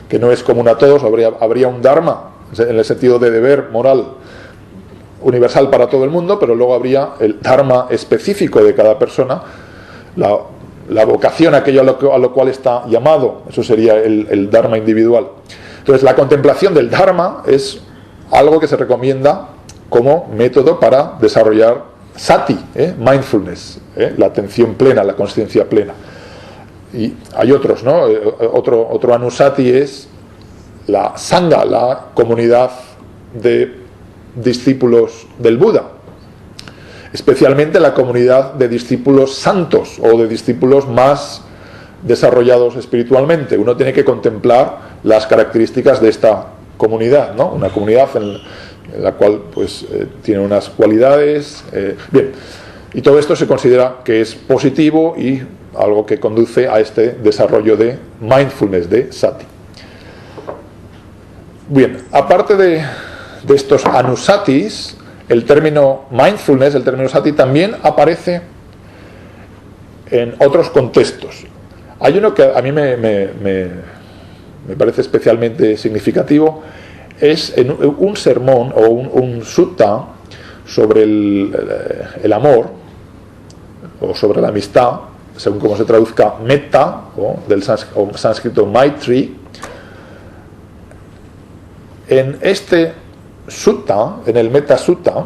que no es común a todos. Habría un Dharma en el sentido de deber moral universal para todo el mundo, pero luego habría el Dharma específico de cada persona, la vocación, aquello a lo cual está llamado. Eso sería el Dharma individual. Entonces, la contemplación del Dharma es algo que se recomienda como método para desarrollar sati, mindfulness, la atención plena, la consciencia plena. Y hay otros, ¿no? Otro anusati es la sangha, la comunidad de discípulos del Buda, especialmente la comunidad de discípulos santos o de discípulos más desarrollados espiritualmente. Uno tiene que contemplar las características de esta comunidad, ¿no? Una comunidad en la cual pues tiene unas cualidades, bien, y todo esto se considera que es positivo y algo que conduce a este desarrollo de mindfulness, de sati. Bien, aparte de estos anusatis, el término mindfulness, el término sati, también aparece en otros contextos. Hay uno que a mí me parece especialmente significativo, es en un sermón o un sutta sobre el amor o sobre la amistad, según como se traduzca, metta, o del sánscrito maitri. En este sutta, en el Metta Sutta,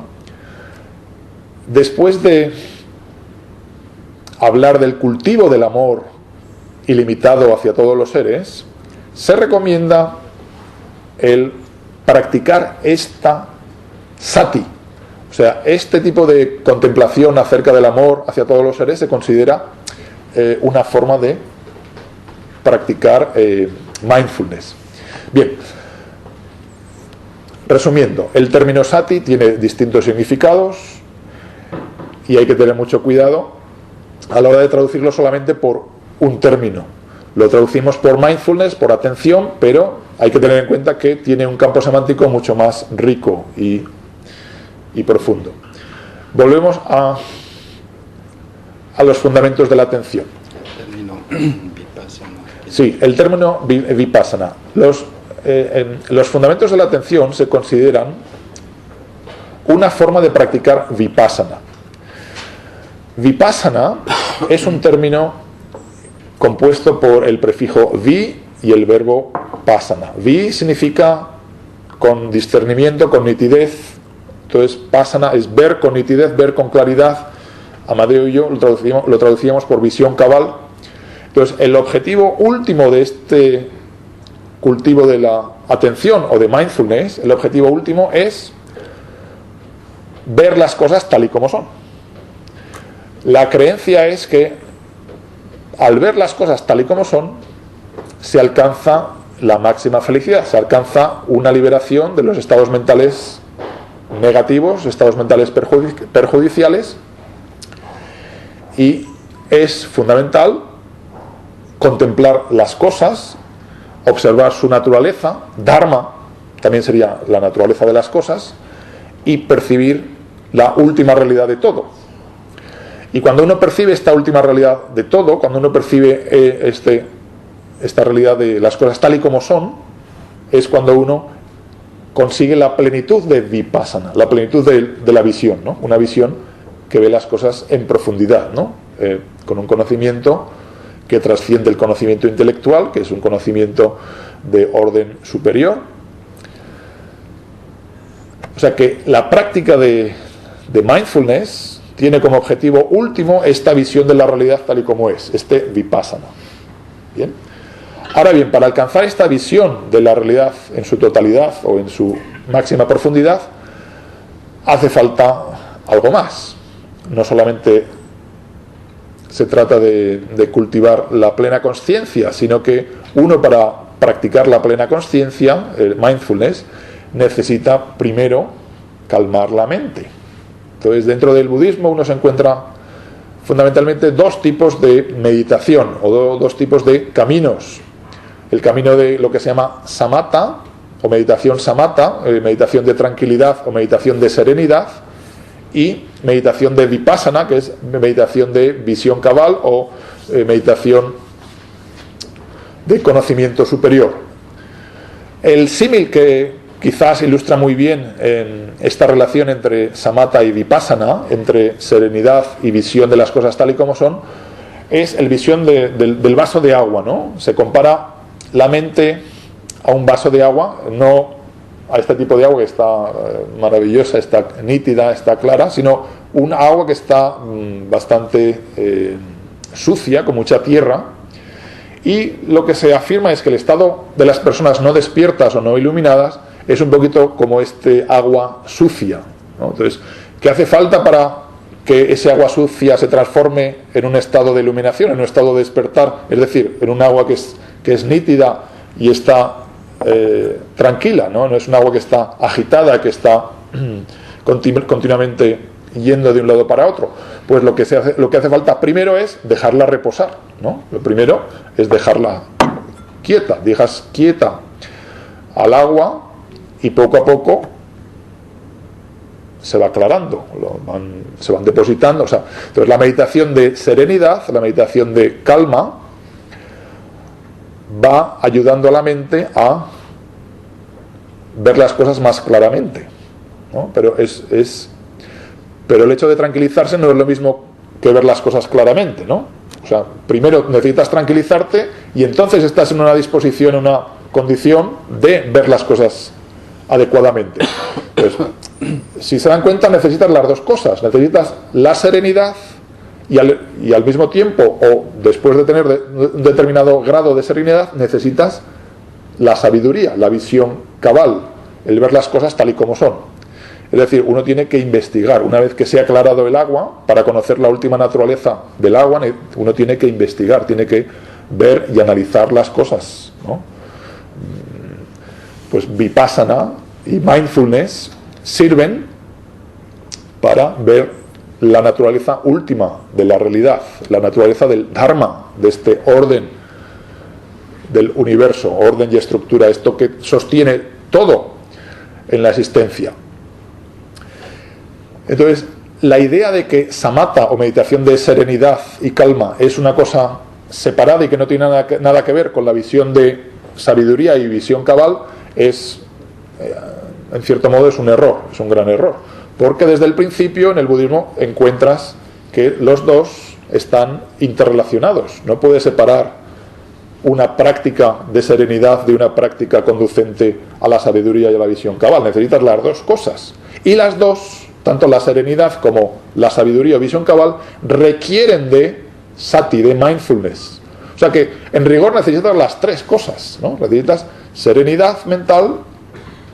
después de hablar del cultivo del amor ilimitado hacia todos los seres, se recomienda el practicar esta sati. O sea, este tipo de contemplación acerca del amor hacia todos los seres se considera una forma de practicar mindfulness. Bien, resumiendo, el término sati tiene distintos significados y hay que tener mucho cuidado a la hora de traducirlo solamente por un término. Lo traducimos por mindfulness, por atención, pero hay que tener en cuenta que tiene un campo semántico mucho más rico y profundo. Volvemos a los fundamentos de la atención. El término vipassana. Sí, el término vipassana. Los fundamentos de la atención se consideran una forma de practicar vipassana. Vipassana es un término compuesto por el prefijo vi y el verbo pasana. Vi significa con discernimiento, con nitidez. Entonces pasana es ver con nitidez, ver con claridad. Amadeo y yo lo traducíamos por visión cabal. Entonces el objetivo último de este cultivo de la atención o de mindfulness, el objetivo último es ver las cosas tal y como son. La creencia es que al ver las cosas tal y como son, se alcanza la máxima felicidad, se alcanza una liberación de los estados mentales negativos, estados mentales perjudiciales, y es fundamental contemplar las cosas, observar su naturaleza, dharma también sería la naturaleza de las cosas, y percibir la última realidad de todo. Y cuando uno percibe esta última realidad de todo, cuando uno percibe este esta realidad de las cosas tal y como son, es cuando uno consigue la plenitud de vipassana, la plenitud de la visión, ¿no? Una visión que ve las cosas en profundidad, ¿no? Con un conocimiento que trasciende el conocimiento intelectual, que es un conocimiento de orden superior. O sea que la práctica de mindfulness tiene como objetivo último esta visión de la realidad tal y como es, este vipassana. Bien. Ahora bien, para alcanzar esta visión de la realidad en su totalidad o en su máxima profundidad, hace falta algo más. No solamente se trata de cultivar la plena consciencia, sino que uno, para practicar la plena consciencia, el mindfulness, necesita primero calmar la mente. Entonces, dentro del budismo uno se encuentra fundamentalmente dos tipos de meditación o dos tipos de caminos. El camino de lo que se llama samatha o meditación samatha, meditación de tranquilidad o meditación de serenidad, y meditación de vipassana, que es meditación de visión cabal o meditación de conocimiento superior. El símil que quizás ilustra muy bien en esta relación entre samatha y vipassana, entre serenidad y visión de las cosas tal y como son, es el visión del vaso de agua, ¿no? Se compara la mente a un vaso de agua, no a este tipo de agua que está maravillosa, está nítida, está clara, sino un agua que está bastante sucia, con mucha tierra. Y lo que se afirma es que el estado de las personas no despiertas o no iluminadas es un poquito como este agua sucia, ¿no? Entonces, ¿qué hace falta para que ese agua sucia se transforme en un estado de iluminación, en un estado de despertar? Es decir, en un agua que es nítida y está tranquila, ¿no? No es un agua que está agitada, que está continuamente yendo de un lado para otro. Pues lo que hace falta primero es dejarla reposar, ¿no? Lo primero es dejarla quieta. Dejas quieta al agua y poco a poco se va aclarando, se van depositando. O sea, entonces la meditación de serenidad, la meditación de calma, va ayudando a la mente a ver las cosas más claramente, ¿no? Pero el hecho de tranquilizarse no es lo mismo que ver las cosas claramente, ¿no? O sea, primero necesitas tranquilizarte y entonces estás en una disposición, en una condición de ver las cosas adecuadamente. Pues, si se dan cuenta, necesitas las dos cosas. Necesitas la serenidad y al mismo tiempo, o después de tener un determinado grado de serenidad, necesitas la sabiduría, la visión cabal, el ver las cosas tal y como son. Es decir, uno tiene que investigar. Una vez que se ha aclarado el agua, para conocer la última naturaleza del agua, uno tiene que investigar, tiene que ver y analizar las cosas, ¿no? Pues vipassana y mindfulness sirven para ver la naturaleza última de la realidad, la naturaleza del dharma, de este orden del universo, orden y estructura, esto que sostiene todo en la existencia. Entonces, la idea de que samatha o meditación de serenidad y calma es una cosa separada y que no tiene nada que ver con la visión de sabiduría y visión cabal es, en cierto modo, es un error, es un gran error. Porque desde el principio en el budismo encuentras que los dos están interrelacionados. No puedes separar una práctica de serenidad de una práctica conducente a la sabiduría y a la visión cabal. Necesitas las dos cosas. Y las dos, tanto la serenidad como la sabiduría o visión cabal, requieren de sati, de mindfulness. O sea que en rigor necesitas las tres cosas, ¿no? Necesitas serenidad mental,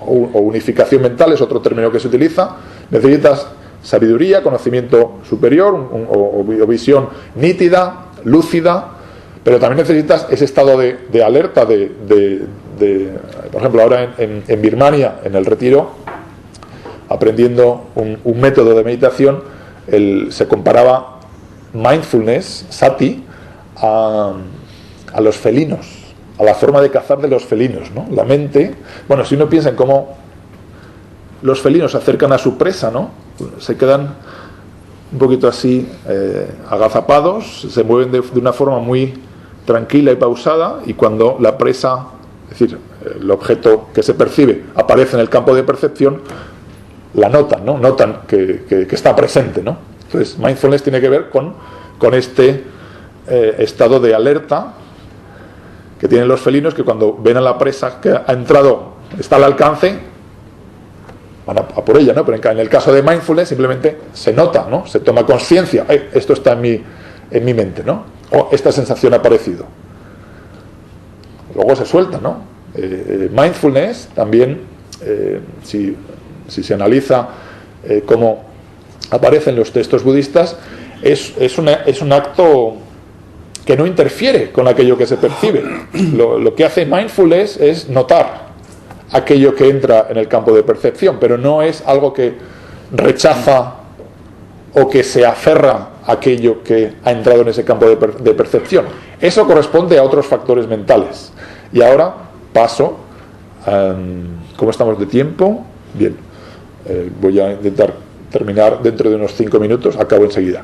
o unificación mental es otro término que se utiliza. Necesitas sabiduría, conocimiento superior o visión nítida, lúcida, pero también necesitas ese estado de alerta por ejemplo, ahora en Birmania, en el retiro, aprendiendo un método de meditación, se comparaba mindfulness, sati, a los felinos, a la forma de cazar de los felinos, ¿no? La mente, bueno, si uno piensa en cómo los felinos se acercan a su presa, ¿no? Se quedan un poquito así agazapados, se mueven de una forma muy tranquila y pausada, y cuando la presa, es decir, el objeto que se percibe aparece en el campo de percepción, la notan, ¿no? Notan que está presente, ¿no? Entonces, mindfulness tiene que ver con este estado de alerta que tienen los felinos, que cuando ven a la presa que ha entrado, está al alcance, van a por ella, ¿no? Pero en el caso de mindfulness simplemente se nota, ¿no? Se toma conciencia, esto está en mi mente, ¿no? O esta sensación ha aparecido. Luego se suelta, ¿no? Mindfulness también, si se analiza cómo aparece en los textos budistas, es un acto que no interfiere con aquello que se percibe. Lo que hace mindfulness es notar aquello que entra en el campo de percepción, pero no es algo que rechaza o que se aferra a aquello que ha entrado en ese campo de percepción. Eso corresponde a otros factores mentales. Y ahora paso, ¿cómo estamos de tiempo? Bien, voy a intentar terminar dentro de unos 5 minutos, acabo enseguida.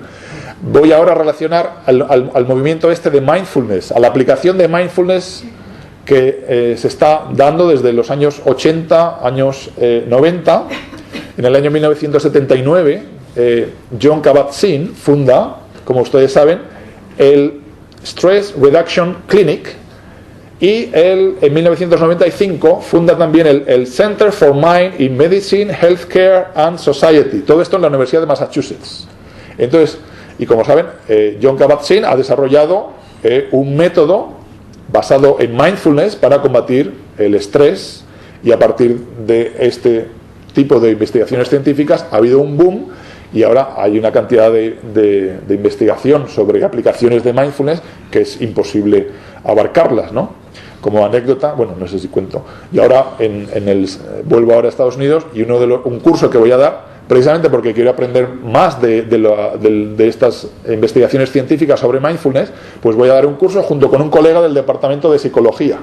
Voy ahora a relacionar al movimiento este de mindfulness, a la aplicación de mindfulness que se está dando desde los años 80, años 90. En el año 1979, Jon Kabat-Zinn funda, como ustedes saben, el Stress Reduction Clinic, y él en 1995 funda también el Center for Mind in Medicine, Healthcare and Society. Todo esto en la Universidad de Massachusetts. Entonces, y como saben, Jon Kabat-Zinn ha desarrollado un método basado en mindfulness para combatir el estrés, y a partir de este tipo de investigaciones científicas ha habido un boom, y ahora hay una cantidad de investigación sobre aplicaciones de mindfulness que es imposible abarcarlas, ¿no? Como anécdota, bueno, no sé si cuento, y ahora vuelvo ahora a Estados Unidos, y un curso que voy a dar, precisamente porque quiero aprender más de estas investigaciones científicas sobre mindfulness, pues voy a dar un curso junto con un colega del departamento de psicología.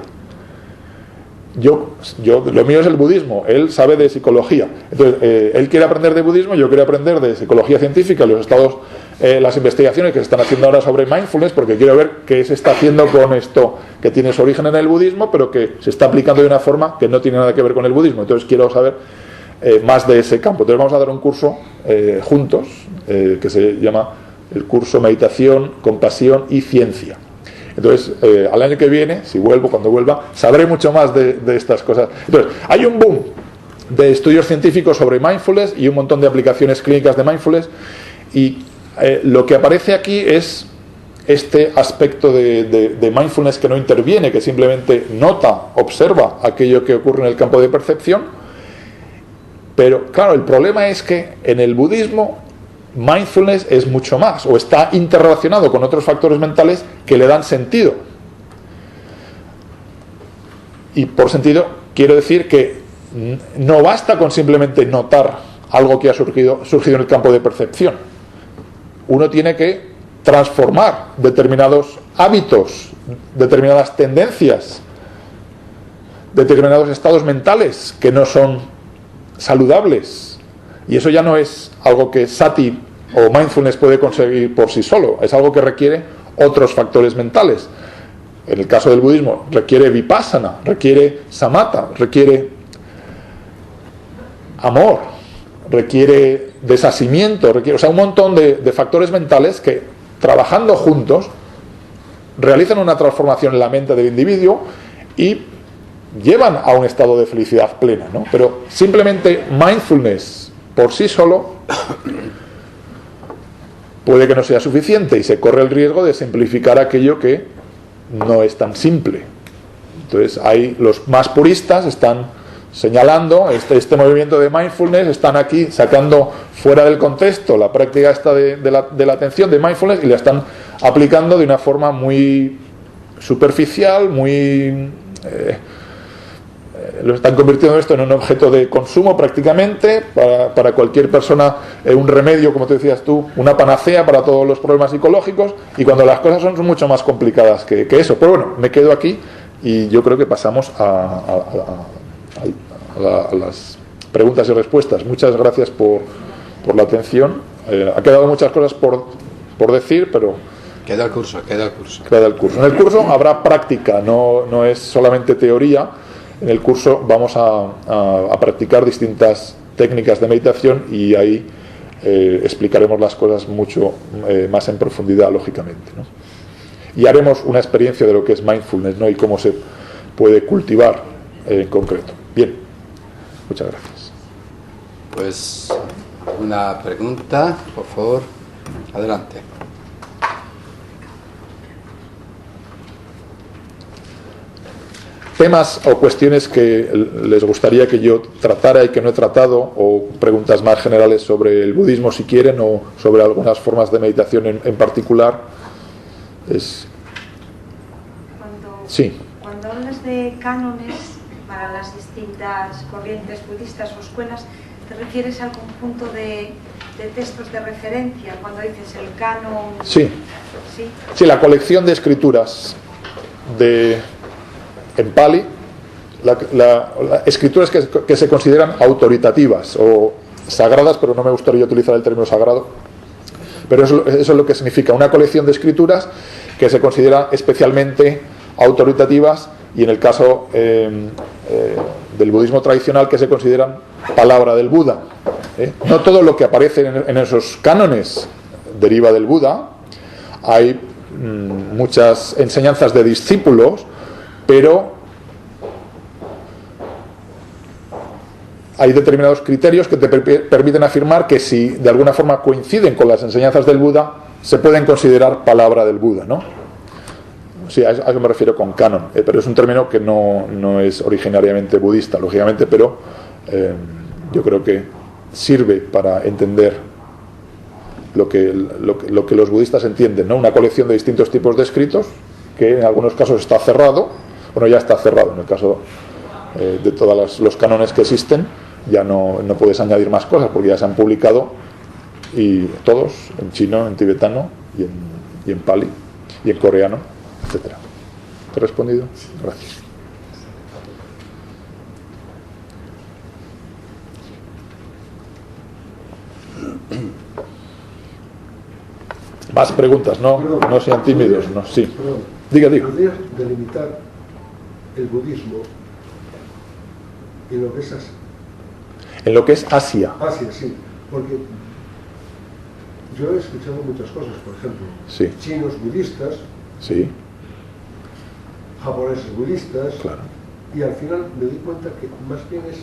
Lo mío es el budismo, él sabe de psicología. Entonces, él quiere aprender de budismo, yo quiero aprender de psicología científica, las investigaciones que se están haciendo ahora sobre mindfulness, porque quiero ver qué se está haciendo con esto que tiene su origen en el budismo, pero que se está aplicando de una forma que no tiene nada que ver con el budismo. Entonces quiero saber más de ese campo. Entonces vamos a dar un curso juntos, que se llama el curso Meditación, Compasión y Ciencia. Entonces, al año que viene, cuando vuelva, sabré mucho más de estas cosas. Entonces, hay un boom de estudios científicos sobre mindfulness y un montón de aplicaciones clínicas de mindfulness, y lo que aparece aquí es este aspecto de mindfulness que no interviene, que simplemente nota, observa aquello que ocurre en el campo de percepción. Pero claro, el problema es que en el budismo mindfulness es mucho más, o está interrelacionado con otros factores mentales que le dan sentido. Y por sentido quiero decir que no basta con simplemente notar algo que ha surgido en el campo de percepción. Uno tiene que transformar determinados hábitos, determinadas tendencias, determinados estados mentales que no son saludables, y eso ya no es algo que Sati o mindfulness puede conseguir por sí solo, es algo que requiere otros factores mentales. En el caso del budismo requiere vipassana, requiere samatha, requiere amor, requiere desasimiento, un montón de factores mentales que, trabajando juntos, realizan una transformación en la mente del individuo y llevan a un estado de felicidad plena, ¿no? Pero simplemente mindfulness por sí solo puede que no sea suficiente, y se corre el riesgo de simplificar aquello que no es tan simple. Entonces, los más puristas están señalando este movimiento de mindfulness, están aquí sacando fuera del contexto la práctica esta de la atención de mindfulness, y la están aplicando de una forma muy superficial, muy lo están convirtiendo esto en un objeto de consumo prácticamente, para cualquier persona, un remedio, como te decías tú, una panacea para todos los problemas psicológicos, y cuando las cosas son mucho más complicadas que eso. Pero bueno, me quedo aquí, y yo creo que pasamos a las preguntas y respuestas. Muchas gracias por la atención. Ha quedado muchas cosas por decir, pero Queda el curso. Queda el curso. En el curso habrá práctica, no es solamente teoría. En el curso vamos a practicar distintas técnicas de meditación y ahí explicaremos las cosas mucho más en profundidad, lógicamente, ¿no? Y haremos una experiencia de lo que es mindfulness, ¿no? Y cómo se puede cultivar en concreto. Bien, muchas gracias. Pues una pregunta, por favor, adelante. Temas o cuestiones que les gustaría que yo tratara y que no he tratado, o preguntas más generales sobre el budismo si quieren, o sobre algunas formas de meditación en particular. Cuando hablas de cánones para las distintas corrientes budistas o escuelas, ¿te refieres al conjunto de textos de referencia? Cuando dices el canon... Sí, la colección de escrituras en Pali, escrituras que se consideran autoritativas o sagradas, pero no me gustaría utilizar el término sagrado, pero eso es lo que significa una colección de escrituras que se consideran especialmente autoritativas, y en el caso del budismo tradicional, que se consideran palabra del Buda. No todo lo que aparece en esos cánones deriva del Buda. Hay muchas enseñanzas de discípulos, pero hay determinados criterios que te permiten afirmar que si de alguna forma coinciden con las enseñanzas del Buda, se pueden considerar palabra del Buda, ¿no? Sí, a eso me refiero con canon, pero es un término que no es originariamente budista, lógicamente, pero yo creo que sirve para entender lo que los budistas entienden, ¿no? Una colección de distintos tipos de escritos, que en algunos casos está cerrado. Bueno, ya está cerrado en el caso de todos los cánones que existen. Ya no puedes añadir más cosas porque ya se han publicado, y todos en chino, en tibetano y en pali y en coreano, etcétera. ¿Te he respondido? Gracias. Más preguntas, no sean tímidos, no, sí. Diga. ¿Podrías delimitar el budismo en lo que es Asia? En lo que es Asia. Asia, sí, porque yo he escuchado muchas cosas, por ejemplo, sí, chinos budistas, sí, japoneses budistas, claro, y al final me di cuenta que más bien es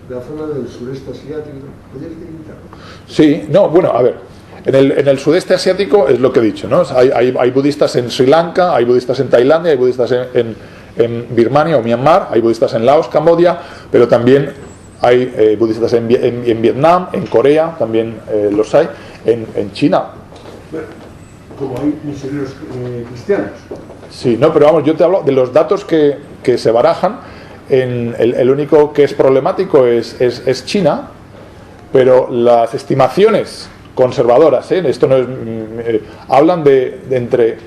la zona del sureste asiático. ¿Podrías delimitarlo? Sí, no, bueno, a ver, en el sudeste asiático es lo que he dicho, ¿no? Hay budistas en Sri Lanka, hay budistas en Tailandia, hay budistas en Birmania o Myanmar, hay budistas en Laos, Camboya, pero también hay budistas en Vietnam, en Corea, también los hay, en China. Como hay misioneros cristianos. Sí, no, pero vamos, yo te hablo de los datos que se barajan. El único que es problemático es China, pero las estimaciones conservadoras, esto no es, hablan de entre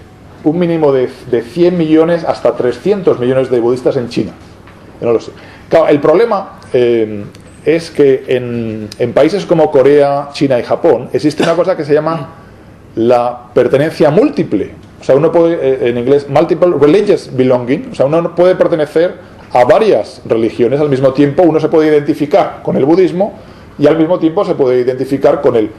un mínimo de 100 millones hasta 300 millones de budistas en China. Yo no lo sé. Claro, el problema es que en países como Corea, China y Japón existe una cosa que se llama la pertenencia múltiple. O sea, uno puede, en inglés, multiple religious belonging, o sea, uno puede pertenecer a varias religiones al mismo tiempo. Uno se puede identificar con el budismo y al mismo tiempo se puede identificar con el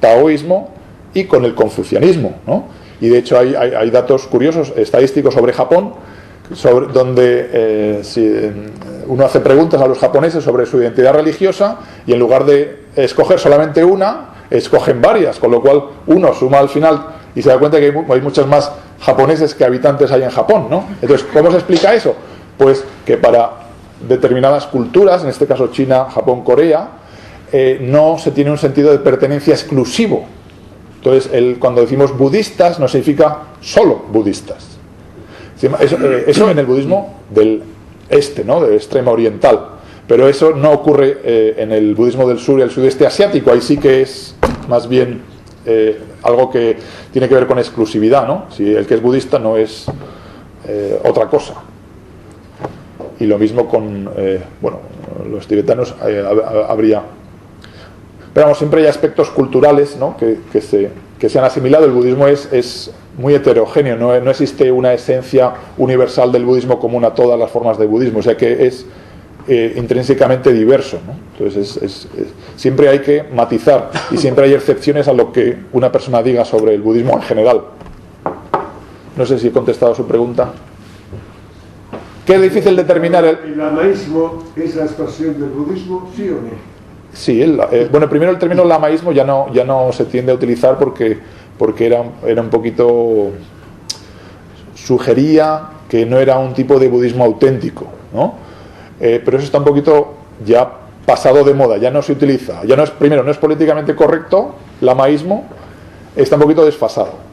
taoísmo y con el confucianismo, ¿no? Y de hecho hay datos curiosos, estadísticos sobre Japón, donde si uno hace preguntas a los japoneses sobre su identidad religiosa, y en lugar de escoger solamente una, escogen varias, con lo cual uno suma al final y se da cuenta que hay muchos más japoneses que habitantes hay en Japón, ¿no? Entonces, ¿cómo se explica eso? Pues que para determinadas culturas, en este caso China, Japón, Corea, no se tiene un sentido de pertenencia exclusivo. Entonces, cuando decimos budistas, no significa solo budistas. Eso en el budismo del este, ¿no? Del extremo oriental. Pero eso no ocurre en el budismo del sur y el sudeste asiático. Ahí sí que es más bien algo que tiene que ver con exclusividad, ¿no? Si el que es budista no es otra cosa. Y lo mismo con, los tibetanos habría... Pero vamos, siempre hay aspectos culturales, ¿no? que se han asimilado. El budismo es muy heterogéneo, no existe una esencia universal del budismo común a todas las formas de budismo, o sea que es intrínsecamente diverso, ¿no? Entonces siempre hay que matizar y siempre hay excepciones a lo que una persona diga sobre el budismo en general. No sé si he contestado a su pregunta. ¿Qué es difícil determinar? ¿El lamaísmo es la expansión del budismo, sí o no? Sí, bueno, primero el término lamaísmo ya no se tiende a utilizar porque era un poquito, sugería que no era un tipo de budismo auténtico, ¿no? Pero eso está un poquito ya pasado de moda, ya no se utiliza, ya no es, primero, no es políticamente correcto, lamaísmo, está un poquito desfasado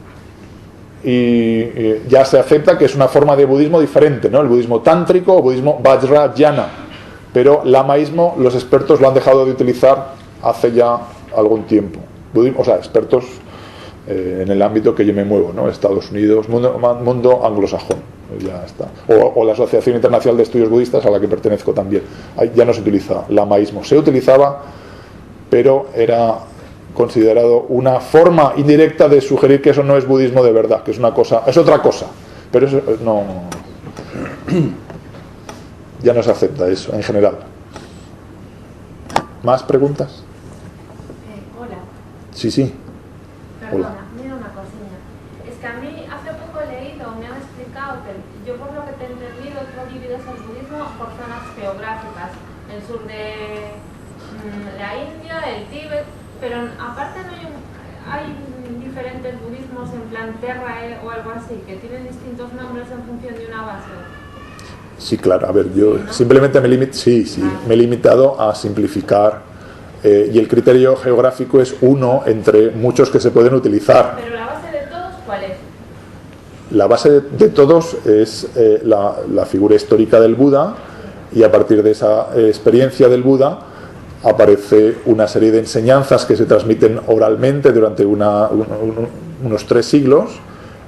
y ya se acepta que es una forma de budismo diferente, ¿no? El budismo tántrico o budismo vajrayana, pero lamaísmo los expertos lo han dejado de utilizar hace ya algún tiempo, o sea, expertos en el ámbito que yo me muevo, ¿no? Estados Unidos, mundo anglosajón, ya está. O la Asociación Internacional de Estudios Budistas, a la que pertenezco también. Ahí ya no se utiliza lamaísmo. Se utilizaba, pero era considerado una forma indirecta de sugerir que eso no es budismo de verdad, que es una cosa, es otra cosa. Pero eso no, ya no se acepta eso en general. ¿Más preguntas? Hola. Sí. Perdona, mira una cosilla. Es que a mí hace poco he leído, me han explicado que yo por lo que te he entendido tú divides el budismo por zonas geográficas. El sur de la India, el Tíbet, pero aparte no hay diferentes budismos en plan Terra o algo así, que tienen distintos nombres en función de una base. Sí, claro. A ver, yo simplemente me he limitado a simplificar. Y el criterio geográfico es uno entre muchos que se pueden utilizar. ¿Pero la base de todos cuál es? La base de todos es la figura histórica del Buda, y a partir de esa experiencia del Buda aparece una serie de enseñanzas que se transmiten oralmente durante unos 3 siglos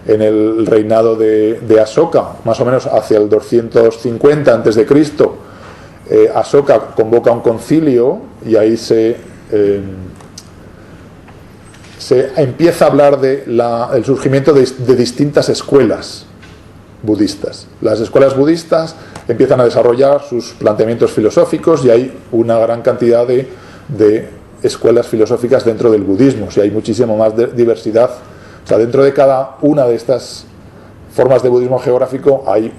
en el reinado de Asoka, más o menos hacia el 250 a.C. Asoka convoca un concilio y ahí se empieza a hablar del surgimiento de distintas escuelas budistas. Las escuelas budistas empiezan a desarrollar sus planteamientos filosóficos y hay una gran cantidad de escuelas filosóficas dentro del budismo, o sea, hay muchísimo más diversidad. O sea, dentro de cada una de estas formas de budismo geográfico hay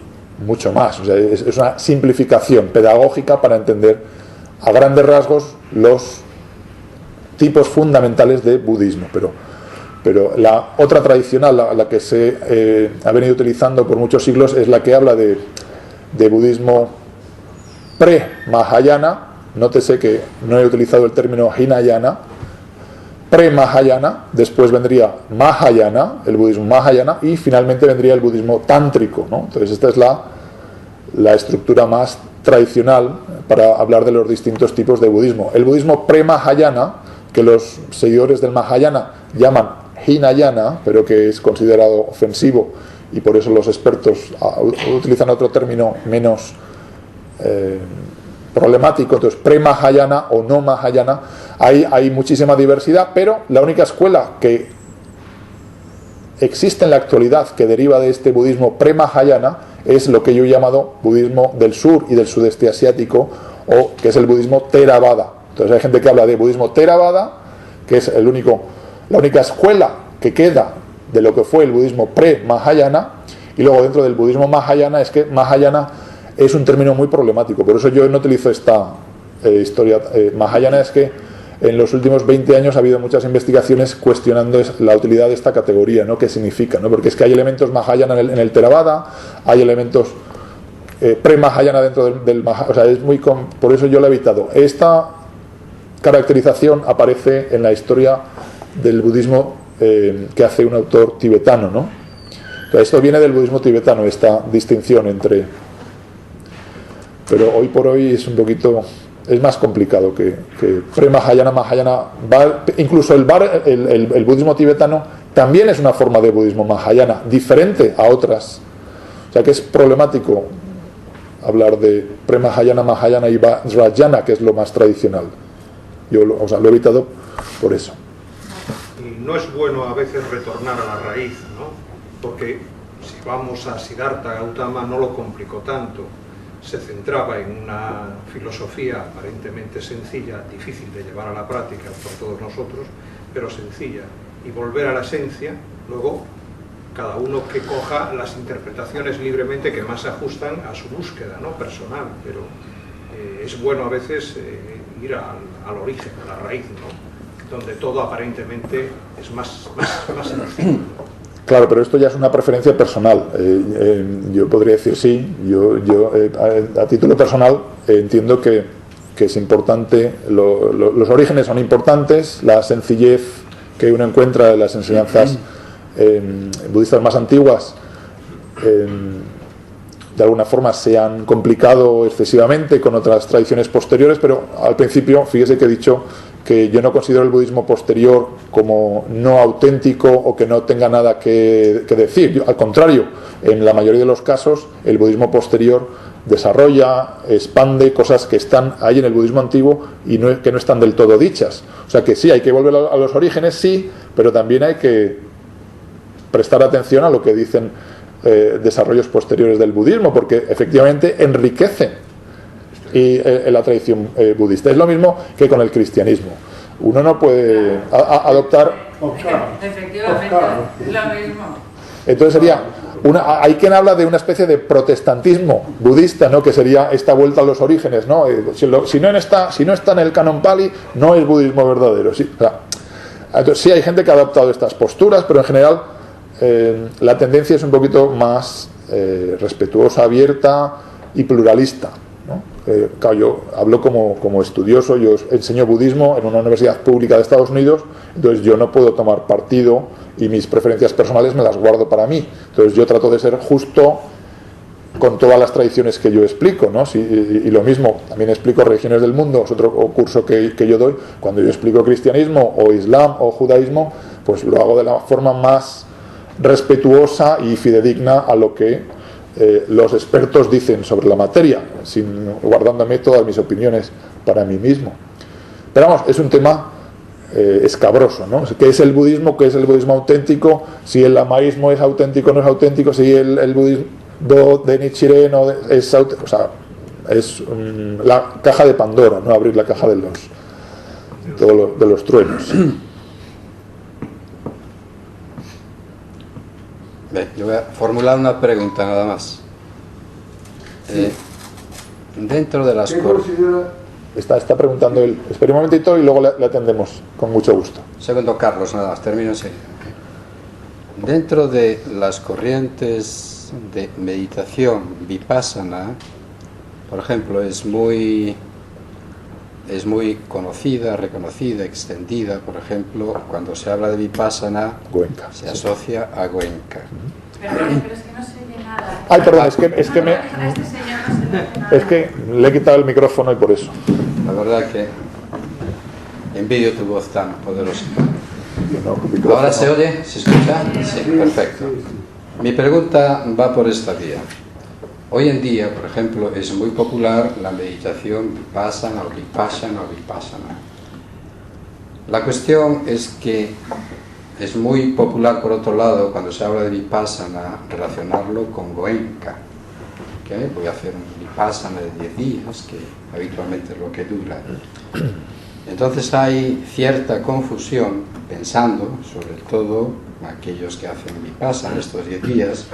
mucho más. O sea, es una simplificación pedagógica para entender a grandes rasgos los tipos fundamentales de budismo. Pero la otra tradicional, la que se ha venido utilizando por muchos siglos, es la que habla de budismo pre-Mahayana. Nótese que no he utilizado el término Hinayana. Pre-Mahayana, después vendría Mahayana, el budismo Mahayana, y finalmente vendría el budismo tántrico, ¿no? Entonces esta es la estructura más tradicional para hablar de los distintos tipos de budismo. El budismo pre-Mahayana, que los seguidores del Mahayana llaman Hinayana, pero que es considerado ofensivo y por eso los expertos utilizan otro término menos problemático. Entonces, pre-Mahayana o no Mahayana, hay muchísima diversidad, pero la única escuela que existe en la actualidad que deriva de este budismo pre-Mahayana es lo que yo he llamado budismo del sur y del sudeste asiático, o que es el budismo Theravada. Entonces hay gente que habla de budismo Theravada, que es la única escuela que queda de lo que fue el budismo pre-Mahayana, y luego dentro del budismo Mahayana es que Mahayana es un término muy problemático, por eso yo no utilizo esta historia. Mahayana es que en los últimos 20 años ha habido muchas investigaciones cuestionando la utilidad de esta categoría, ¿no? ¿Qué significa? ¿No? Porque es que hay elementos Mahayana en el Theravada, hay elementos pre-Mahayana dentro del Mahayana, o sea, por eso yo lo he evitado. Esta caracterización aparece en la historia del budismo que hace un autor tibetano, ¿no? O sea, esto viene del budismo tibetano, esta distinción entre... Pero hoy por hoy es un poquito... es más complicado que pre-Mahayana, Mahayana, incluso el budismo tibetano también es una forma de budismo Mahayana, diferente a otras. O sea que es problemático hablar de pre-Mahayana, Mahayana y Vajrayana, que es lo más tradicional. Yo lo he evitado por eso. Y no es bueno a veces retornar a la raíz, ¿no? porque si vamos a Siddhartha Gautama no lo complicó tanto, se centraba en una filosofía aparentemente sencilla, difícil de llevar a la práctica por todos nosotros, pero sencilla, y volver a la esencia, luego cada uno que coja las interpretaciones libremente que más se ajustan a su búsqueda, ¿no?, personal, pero es bueno a veces ir al origen, a la raíz, ¿no?, donde todo aparentemente es más sencillo. Claro, pero esto ya es una preferencia personal. Yo podría decir sí, yo a título personal entiendo que es importante, los orígenes son importantes, la sencillez que uno encuentra en las enseñanzas budistas más antiguas de alguna forma se han complicado excesivamente con otras tradiciones posteriores, pero al principio, fíjese que he dicho que yo no considero el budismo posterior como no auténtico o que no tenga nada que decir. Yo, al contrario, en la mayoría de los casos el budismo posterior desarrolla, expande cosas que están ahí en el budismo antiguo y que no están del todo dichas. O sea que sí, hay que volver a los orígenes, sí, pero también hay que prestar atención a lo que dicen desarrollos posteriores del budismo, porque efectivamente enriquecen la tradición budista. Es lo mismo que con el cristianismo. Uno no puede adoptar... Efectivamente, lo mismo. Entonces sería... hay quien habla de una especie de protestantismo budista, ¿no?, que sería esta vuelta a los orígenes, ¿no? Si no está en el canon Pali, no es budismo verdadero. Sí, o sea, entonces, sí hay gente que ha adoptado estas posturas, pero en general la tendencia es un poquito más respetuosa, abierta y pluralista, ¿no? Claro, yo hablo como estudioso, yo enseño budismo en una universidad pública de Estados Unidos, entonces yo no puedo tomar partido y mis preferencias personales me las guardo para mí. Entonces yo trato de ser justo con todas las tradiciones que yo explico, ¿no? Y lo mismo, también explico religiones del mundo, es otro curso que yo doy. Cuando yo explico cristianismo o islam o judaísmo, pues lo hago de la forma más respetuosa y fidedigna a lo que los expertos dicen sobre la materia, guardándome todas mis opiniones para mí mismo. Pero vamos, es un tema escabroso, ¿no? ¿Qué es el budismo? ¿Qué es el budismo auténtico? Si el lamaísmo es auténtico o no es auténtico, si el budismo de Nichiren es auténtico. O sea, es la caja de Pandora, no abrir la caja de los truenos. Yo voy a formular una pregunta nada más. Dentro de las Está preguntando él. Espera un momentito y luego le atendemos con mucho gusto. Segundo, Carlos, nada más, termino enseguida. Dentro de las corrientes de meditación vipassana, por ejemplo, es muy conocida, reconocida, extendida. Por ejemplo, cuando se habla de vipassana, Goenka, se asocia a Goenka. Pero es que no se oye nada. Ay, perdón, es que le he quitado el micrófono y por eso. La verdad que envidio tu voz tan poderosa. ¿Ahora se oye? ¿Se escucha? Sí, perfecto. Mi pregunta va por esta vía. Hoy en día, por ejemplo, es muy popular la meditación vipassana o vipassana. La cuestión es que es muy popular, por otro lado, cuando se habla de vipassana, relacionarlo con Goenka. ¿Okay? Voy a hacer un vipassana de 10 días, que habitualmente es lo que dura. Entonces hay cierta confusión, pensando, sobre todo aquellos que hacen vipassana estos 10 días,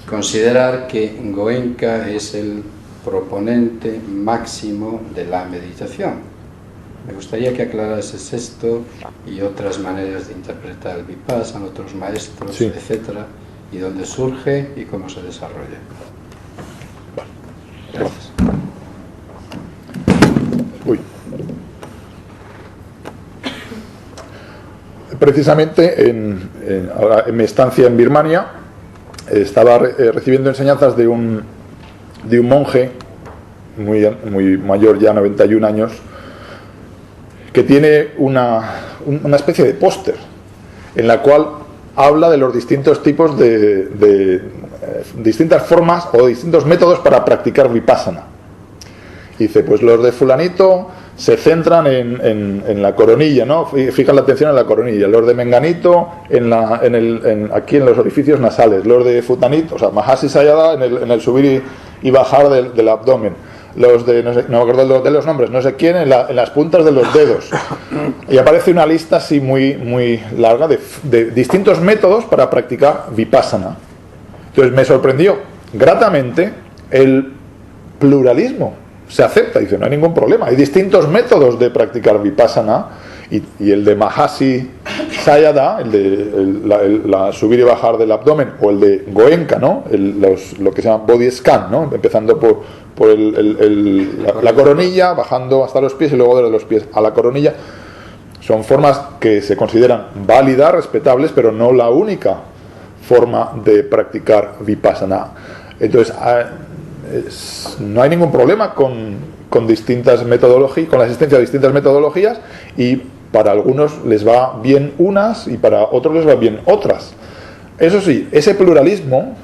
considerar que Goenka es el proponente máximo de la meditación. Me gustaría que aclarases esto y otras maneras de interpretar el vipassana, otros maestros, sí, etcétera, y dónde surge y cómo se desarrolla. Gracias. Precisamente en mi estancia en Birmania estaba recibiendo enseñanzas de un monje muy mayor, ya 91 años, que tiene una especie de póster en la cual habla de los distintos tipos de distintas formas o distintos métodos para practicar vipassana. Y dice, pues los de fulanito se centran en la coronilla, ¿no? Fijan la atención en la coronilla. Los de menganito aquí en los orificios nasales, los de futanito, o sea, Mahasi Sayadaw en el subir y bajar del abdomen, los de, no me acuerdo de los nombres, no sé quién, en las puntas de los dedos. Y aparece una lista así muy larga de distintos métodos para practicar vipassana. Entonces me sorprendió gratamente el pluralismo. Se acepta, dice, no hay ningún problema. Hay distintos métodos de practicar vipassana y el de Mahasi Sayadaw, el de la subir y bajar del abdomen, o el de Goenka, ¿no? Lo que se llama body scan, ¿no? Empezando por la coronilla, bajando hasta los pies y luego de los pies a la coronilla. Son formas que se consideran válidas, respetables, pero no la única forma de practicar vipassana. Entonces, no hay ningún problema con distintas metodologías, con la existencia de distintas metodologías, y para algunos les va bien unas y para otros les va bien otras. Eso sí, ese pluralismo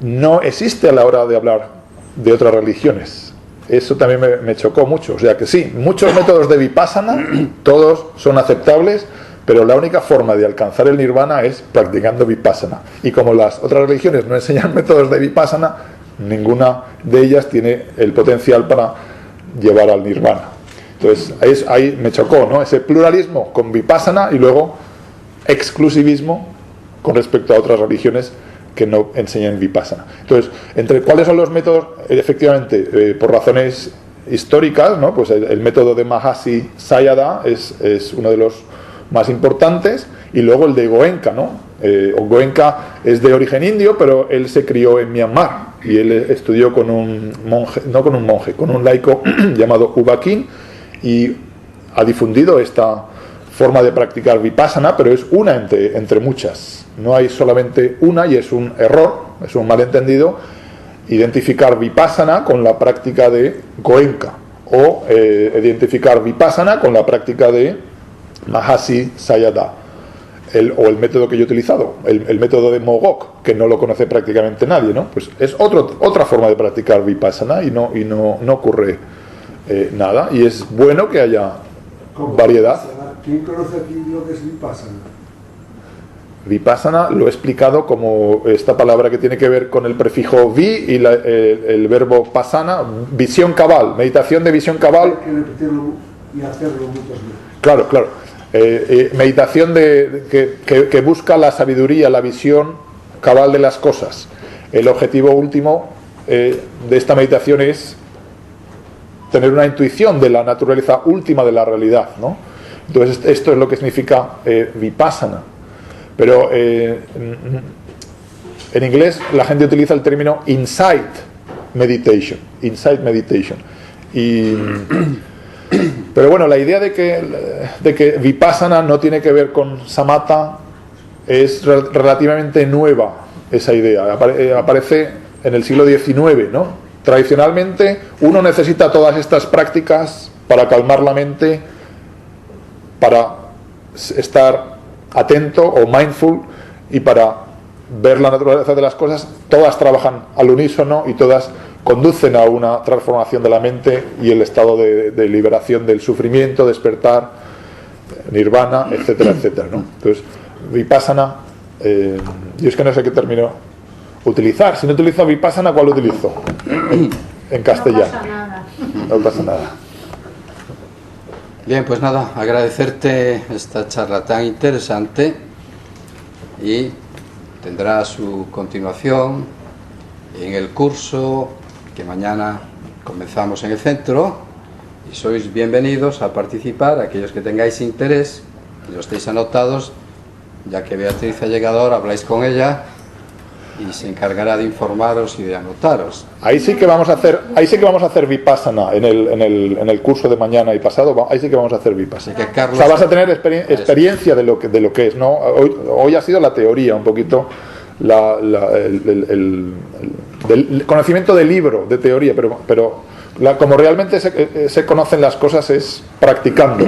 no existe a la hora de hablar de otras religiones. Eso también me chocó mucho. O sea que sí, muchos métodos de vipassana, todos son aceptables, pero la única forma de alcanzar el nirvana es practicando vipassana. Y como las otras religiones no enseñan métodos de vipassana, ninguna de ellas tiene el potencial para llevar al nirvana. Entonces ahí me chocó, ¿no? Ese pluralismo con vipassana y luego exclusivismo con respecto a otras religiones que no enseñan vipassana. Entonces, ¿cuáles son los métodos? Efectivamente, por razones históricas, ¿no? Pues el método de Mahasi Sayadaw es uno de los más importantes, y luego el de Goenka, ¿no? Goenka es de origen indio, pero él se crió en Myanmar y él estudió con un monje, no con un monje, con un laico llamado U-Ba Khin, y ha difundido esta forma de practicar vipassana, pero es una entre muchas. No hay solamente una, y es un error, es un malentendido identificar vipassana con la práctica de Goenka, o identificar vipassana con la práctica de Mahasi Sayadaw, o el método que yo he utilizado, el método de Mogok, que no lo conoce prácticamente nadie, ¿no? Pues es otra forma de practicar vipassana, y no ocurre nada, y es bueno que haya variedad. ¿Quién conoce aquí lo que es vipassana? Vipassana lo he explicado como esta palabra que tiene que ver con el prefijo vi y el verbo pasana, visión cabal, meditación de visión cabal. Hay que repetirlo y hacerlo muchas veces. Claro. Meditación que busca la sabiduría, la visión cabal de las cosas. El objetivo último de esta meditación es tener una intuición de la naturaleza última de la realidad, ¿no? Entonces esto es lo que significa vipassana. Pero en inglés la gente utiliza el término insight meditation. Pero bueno, la idea de que vipassana no tiene que ver con samatha es relativamente nueva. Esa idea aparece en el siglo XIX, ¿no? Tradicionalmente uno necesita todas estas prácticas para calmar la mente, para estar atento o mindful, y para ver la naturaleza de las cosas. Todas trabajan al unísono y todas conducen a una transformación de la mente y el estado de liberación del sufrimiento, despertar, nirvana, etcétera, etcétera, ¿no? Entonces, vipassana, yo es que no sé qué término utilizar. Si no utilizo vipassana, ¿cuál utilizo? En castellano. No pasa nada. Bien, pues nada, agradecerte esta charla tan interesante, y tendrá su continuación en el curso que mañana comenzamos en el centro, y sois bienvenidos a participar, aquellos que tengáis interés y lo estéis anotados, ya que Beatriz ha llegado ahora, habláis con ella y se encargará de informaros y de anotaros. Ahí sí que vamos a hacer vipassana en el curso de mañana y pasado. Ahí sí que vamos a hacer vipassana. Así que, Carlos, o sea, vas a tener experiencia de lo que es, ¿no? Hoy ha sido la teoría, un poquito el conocimiento del libro, de teoría, pero como realmente se conocen las cosas es practicando.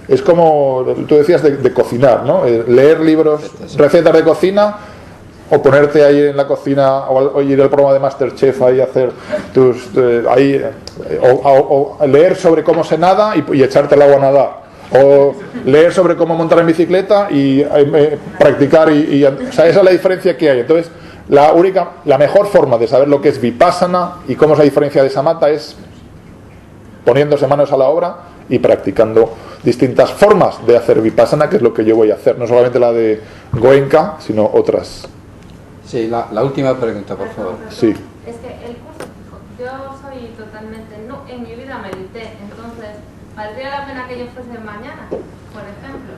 Es como tú decías de cocinar, ¿no? Leer libros, recetas de cocina, o ponerte ahí en la cocina o ir al programa de MasterChef ahí a hacer tus o leer sobre cómo se nada y echarte al agua a nadar, o leer sobre cómo montar en bicicleta y practicar o sea, esa es la diferencia que hay. Entonces la mejor forma de saber lo que es Vipassana y cómo es la diferencia de Samatha es poniéndose manos a la obra y practicando distintas formas de hacer Vipassana, que es lo que yo voy a hacer, no solamente la de Goenka, sino otras. Sí, la última pregunta, por favor. Sí. Es que el curso, yo soy totalmente, no, en mi vida medité, entonces, ¿valdría la pena que yo fuese mañana, por ejemplo?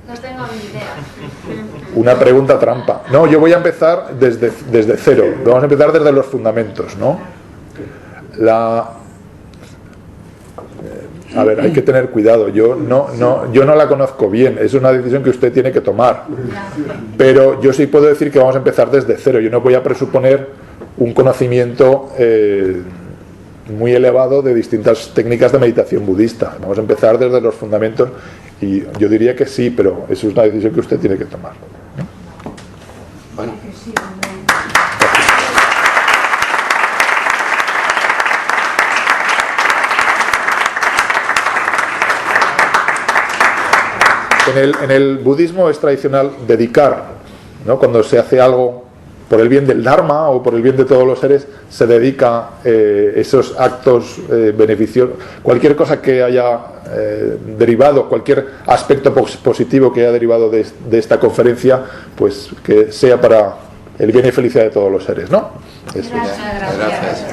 No tengo ni idea. Una pregunta trampa. No, yo voy a empezar desde cero. Vamos a empezar desde los fundamentos, ¿no? A ver, hay que tener cuidado. Yo no la conozco bien. Es una decisión que usted tiene que tomar. Pero yo sí puedo decir que vamos a empezar desde cero. Yo no voy a presuponer un conocimiento muy elevado de distintas técnicas de meditación budista. Vamos a empezar desde los fundamentos y yo diría que sí, pero eso es una decisión que usted tiene que tomar. Bueno. En el budismo es tradicional dedicar, ¿no? Cuando se hace algo por el bien del Dharma o por el bien de todos los seres, se dedica esos actos beneficiosos, cualquier cosa que haya derivado, cualquier aspecto positivo que haya derivado de esta conferencia, pues que sea para el bien y felicidad de todos los seres, ¿no? Eso. Gracias.